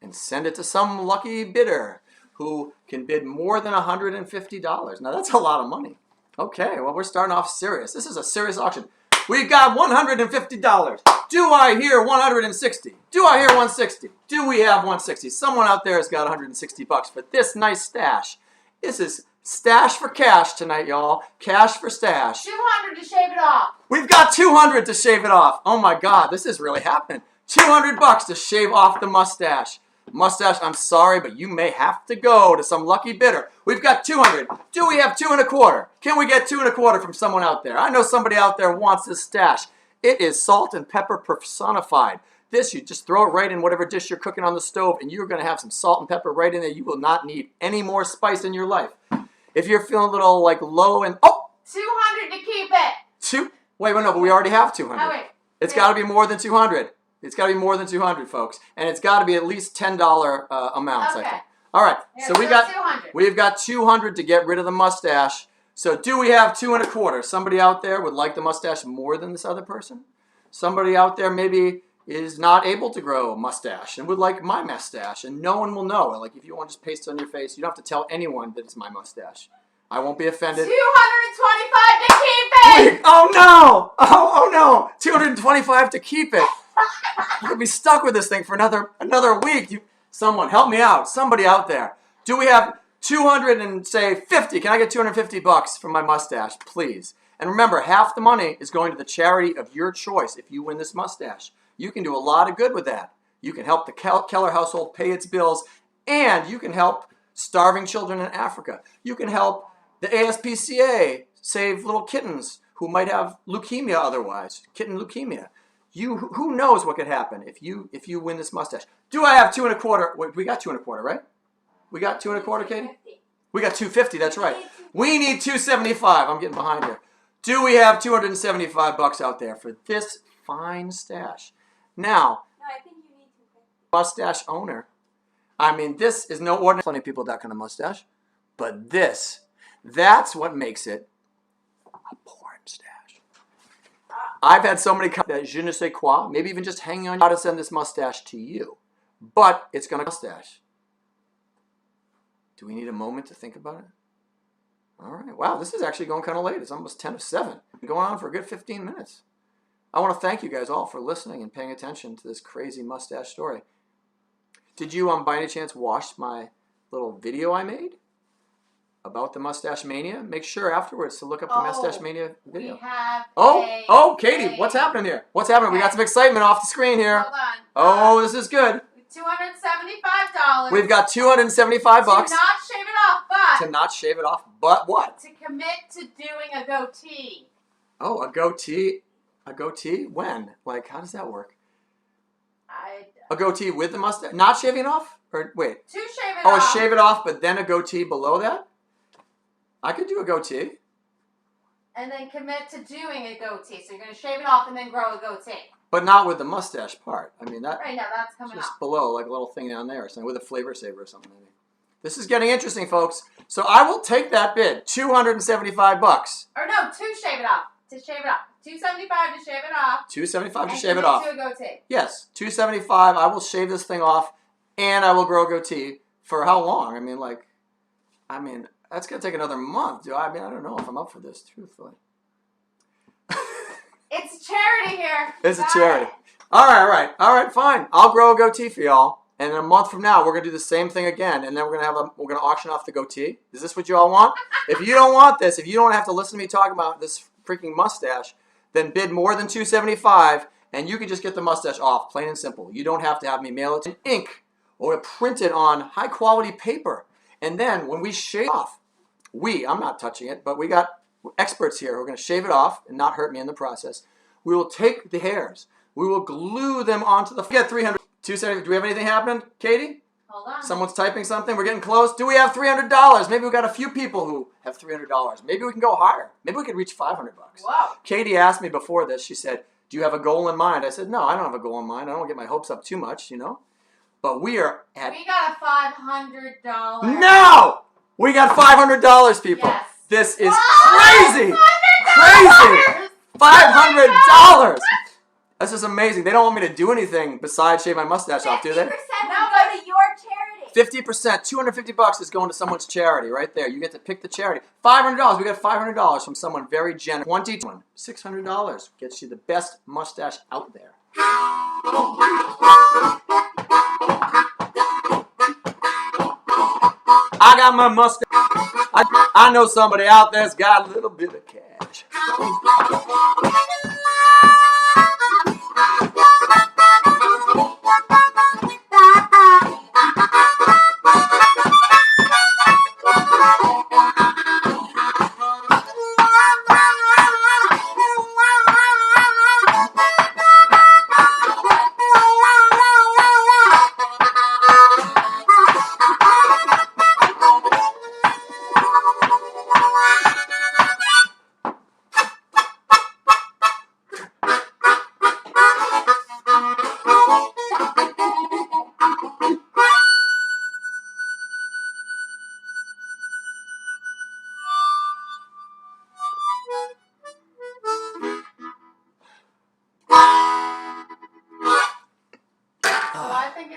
And send it to some lucky bidder who can bid more than $150. Now, that's a lot of money. Okay, well, we're starting off serious. This is a serious auction. We got $150. Do I hear 160? Do I hear 160? Do we have 160? Someone out there has got $160 for this nice stash. This is stash for cash tonight, y'all. Cash for stash. 200 to shave it off. We've got 200 to shave it off. Oh my God, this is really happening. $200 to shave off the mustache. mustache, I'm sorry, but you may have to go to some lucky bidder. We've got 200. Do we have 2 1/4? Can we get 2 1/4 from someone out there? I know somebody out there wants this stash. It is salt and pepper personified. This, you just throw it right in whatever dish you're cooking on the stove, and you're going to have some salt and pepper right in there. You will not need any more spice in your life. If you're feeling a little like low and 200 to keep it. Wait, no, but we already have 200. Oh, wait. It's got to be more than 200. It's got to be more than 200, folks, and it's got to be at least $10 amounts. Okay. I think. All right. Yeah, so 200. we've got 200 to get rid of the mustache. So do we have 2 1/4? Somebody out there would like the mustache more than this other person? Somebody out there maybe is not able to grow a mustache and would like my mustache, and no one will know. Like if you want to just paste it on your face, you don't have to tell anyone that it's my mustache. I won't be offended. 225 to keep it. Wait, oh no! Oh no! 225 to keep it. I'm gonna be stuck with this thing for another week. Someone help me out. Somebody out there. Do we have 200 and say 50? Can I get 250 bucks for my mustache, please? And remember, half the money is going to the charity of your choice if you win this mustache. You can do a lot of good with that. You can help the Keller household pay its bills, and you can help starving children in Africa. You can help the ASPCA save little kittens who might have leukemia otherwise, kitten leukemia. Who knows what could happen if you win this mustache? Do I have 2 1/4? Wait, we got 2 1/4, right? We got 2 1/4, Katie? We got 250, that's right. We need 275. I'm getting behind here. Do we have 275 bucks out there for this fine stash? Now, No, I think you need 250. Mustache owner. I mean, this is no ordinary. Plenty of people with that kind of mustache. But that's what makes it a porn stash. I've had so many that je ne sais quoi, maybe even just hanging on how to send this mustache to you. But it's going to mustache. Do we need a moment to think about it? All right. Wow, this is actually going kind of late. It's almost 10 of 7. Going on for a good 15 minutes. I want to thank you guys all for listening and paying attention to this crazy mustache story. Did you, by any chance, watch my little video I made about the Mustache Mania? Make sure afterwards to look up the Mustache Mania video. We have Katie, what's happening here? What's happening? Okay. We got some excitement off the screen here. Hold on. This is good. $275. We've got 275 bucks. To not shave it off, but. To not shave it off, but what? To commit to doing a goatee. Oh, a goatee? A goatee? When? Like, how does that work? A goatee with the mustache? Not shaving it off? Or wait. To shave it off. Oh, shave it off, but then a goatee below that? I could do a goatee. And then commit to doing a goatee. So you're going to shave it off and then grow a goatee. But not with the mustache part. I mean, that. Right now, that's coming just up. Below, like a little thing down there, or something with a flavor saver or something. Maybe. This is getting interesting, folks. So I will take that bid. 275 bucks. Or no, to shave it off. To shave it off. 275 to shave it off. 275 to shave it off. And to a goatee. Yes, 275. I will shave this thing off, and I will grow a goatee. For how long? I mean, that's gonna take another month. I don't know if I'm up for this, truthfully. It's a charity here. It's a charity. All right, fine. I'll grow a goatee for y'all, and in a month from now, we're gonna do the same thing again, and then we're gonna auction off the goatee. Is this what you all want? If you don't want this, if you don't have to listen to me talk about this freaking mustache, then bid more than 275, and you can just get the mustache off, plain and simple. You don't have to have me mail it in ink or print it on high quality paper. And then when we shave off, I'm not touching it, but we got experts here who are going to shave it off and not hurt me in the process. We will take the hairs. We will glue them onto the... We got 300, 270. Do we have anything happening, Katie? Hold on. Someone's typing something. We're getting close. Do we have $300? Maybe we've got a few people who have $300. Maybe we can go higher. Maybe we could reach $500. Whoa. Katie asked me before this. She said, do you have a goal in mind? I said, no, I don't have a goal in mind. I don't get my hopes up too much, But we are at... We got a $500. No! We got $500, people. Yes. This is crazy. Crazy. $500. This is amazing. They don't want me to do anything besides shave my mustache off, do they? 50% will go to your charity. 50%, $250 is going to someone's charity right there. You get to pick the charity. $500. We got $500 from someone very generous. $600 gets you the best mustache out there. I got my mustache. I know somebody out there's got a little bit of cash.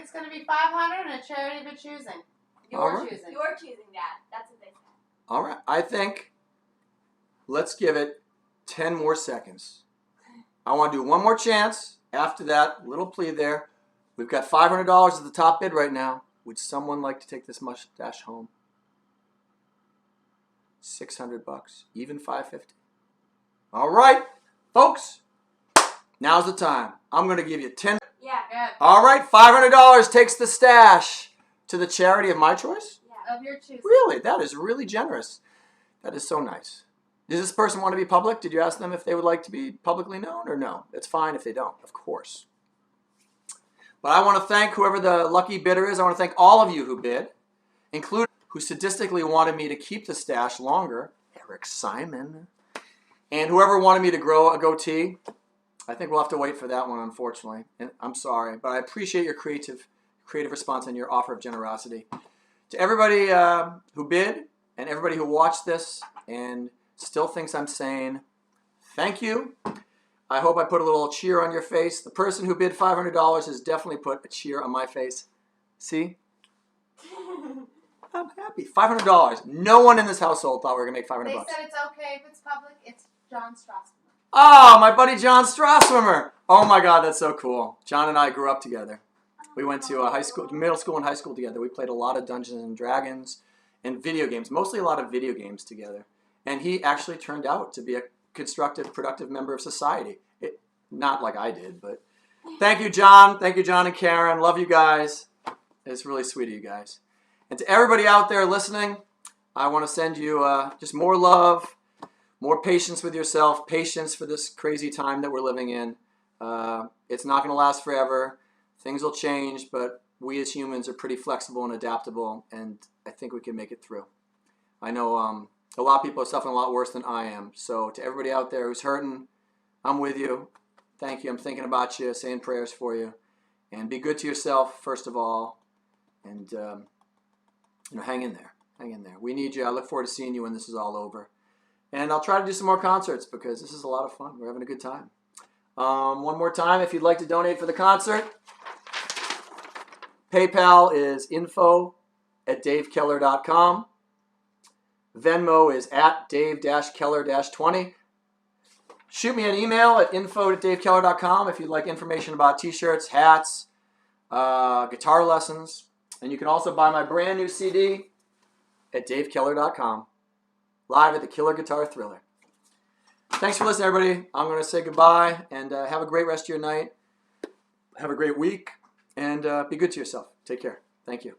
it's going to be $500 and a charity of your choosing. Choosing. You're choosing, Dad. That's what they said. All right. I think let's give it 10 more seconds. I want to do one more chance. After that, little plea there. We've got $500 at the top bid right now. Would someone like to take this mustache home? $600, even $550. All right, folks. Now's the time. I'm going to give you 10. Yeah. Good. All right, $500 takes the stash to the charity of my choice. Of your choosing. Really, that is really generous. That is so nice. Does this person want to be public? Did you ask them if they would like to be publicly known or no? It's fine if they don't, of course. But I want to thank whoever the lucky bidder is. I want to thank all of you who bid, including who sadistically wanted me to keep the stash longer, Eric Simon, and whoever wanted me to grow a goatee. I think we'll have to wait for that one, unfortunately. And I'm sorry, but I appreciate your creative response and your offer of generosity. To everybody who bid and everybody who watched this and still thinks I'm sane, thank you. I hope I put a little cheer on your face. The person who bid $500 has definitely put a cheer on my face. See? I'm happy. $500. No one in this household thought we were going to make $500. They said it's okay if it's public. It's John Strasser. Oh, my buddy John Strasser. Oh my God, that's so cool. John and I grew up together. We went to middle school and high school together. We played a lot of Dungeons and Dragons and video games, mostly a lot of video games together. And he actually turned out to be a constructive, productive member of society. Not like I did, but thank you, John. Thank you, John and Karen. Love you guys. It's really sweet of you guys. And to everybody out there listening, I want to send you just more love, more patience with yourself, patience for this crazy time that we're living in. It's not going to last forever. Things will change, but we as humans are pretty flexible and adaptable, and I think we can make it through. I know a lot of people are suffering a lot worse than I am. So to everybody out there who's hurting, I'm with you. Thank you. I'm thinking about you, saying prayers for you. And be good to yourself, first of all. And, hang in there. Hang in there. We need you. I look forward to seeing you when this is all over. And I'll try to do some more concerts because this is a lot of fun. We're having a good time. One more time, if you'd like to donate for the concert, PayPal is info@davekeller.com. Venmo is @Dave-Keller-20. Shoot me an email at info@davekeller.com if you'd like information about t-shirts, hats, guitar lessons. And you can also buy my brand new CD at davekeller.com. Live at the Killer Guitar Thriller. Thanks for listening, everybody. I'm going to say goodbye and have a great rest of your night. Have a great week and be good to yourself. Take care. Thank you.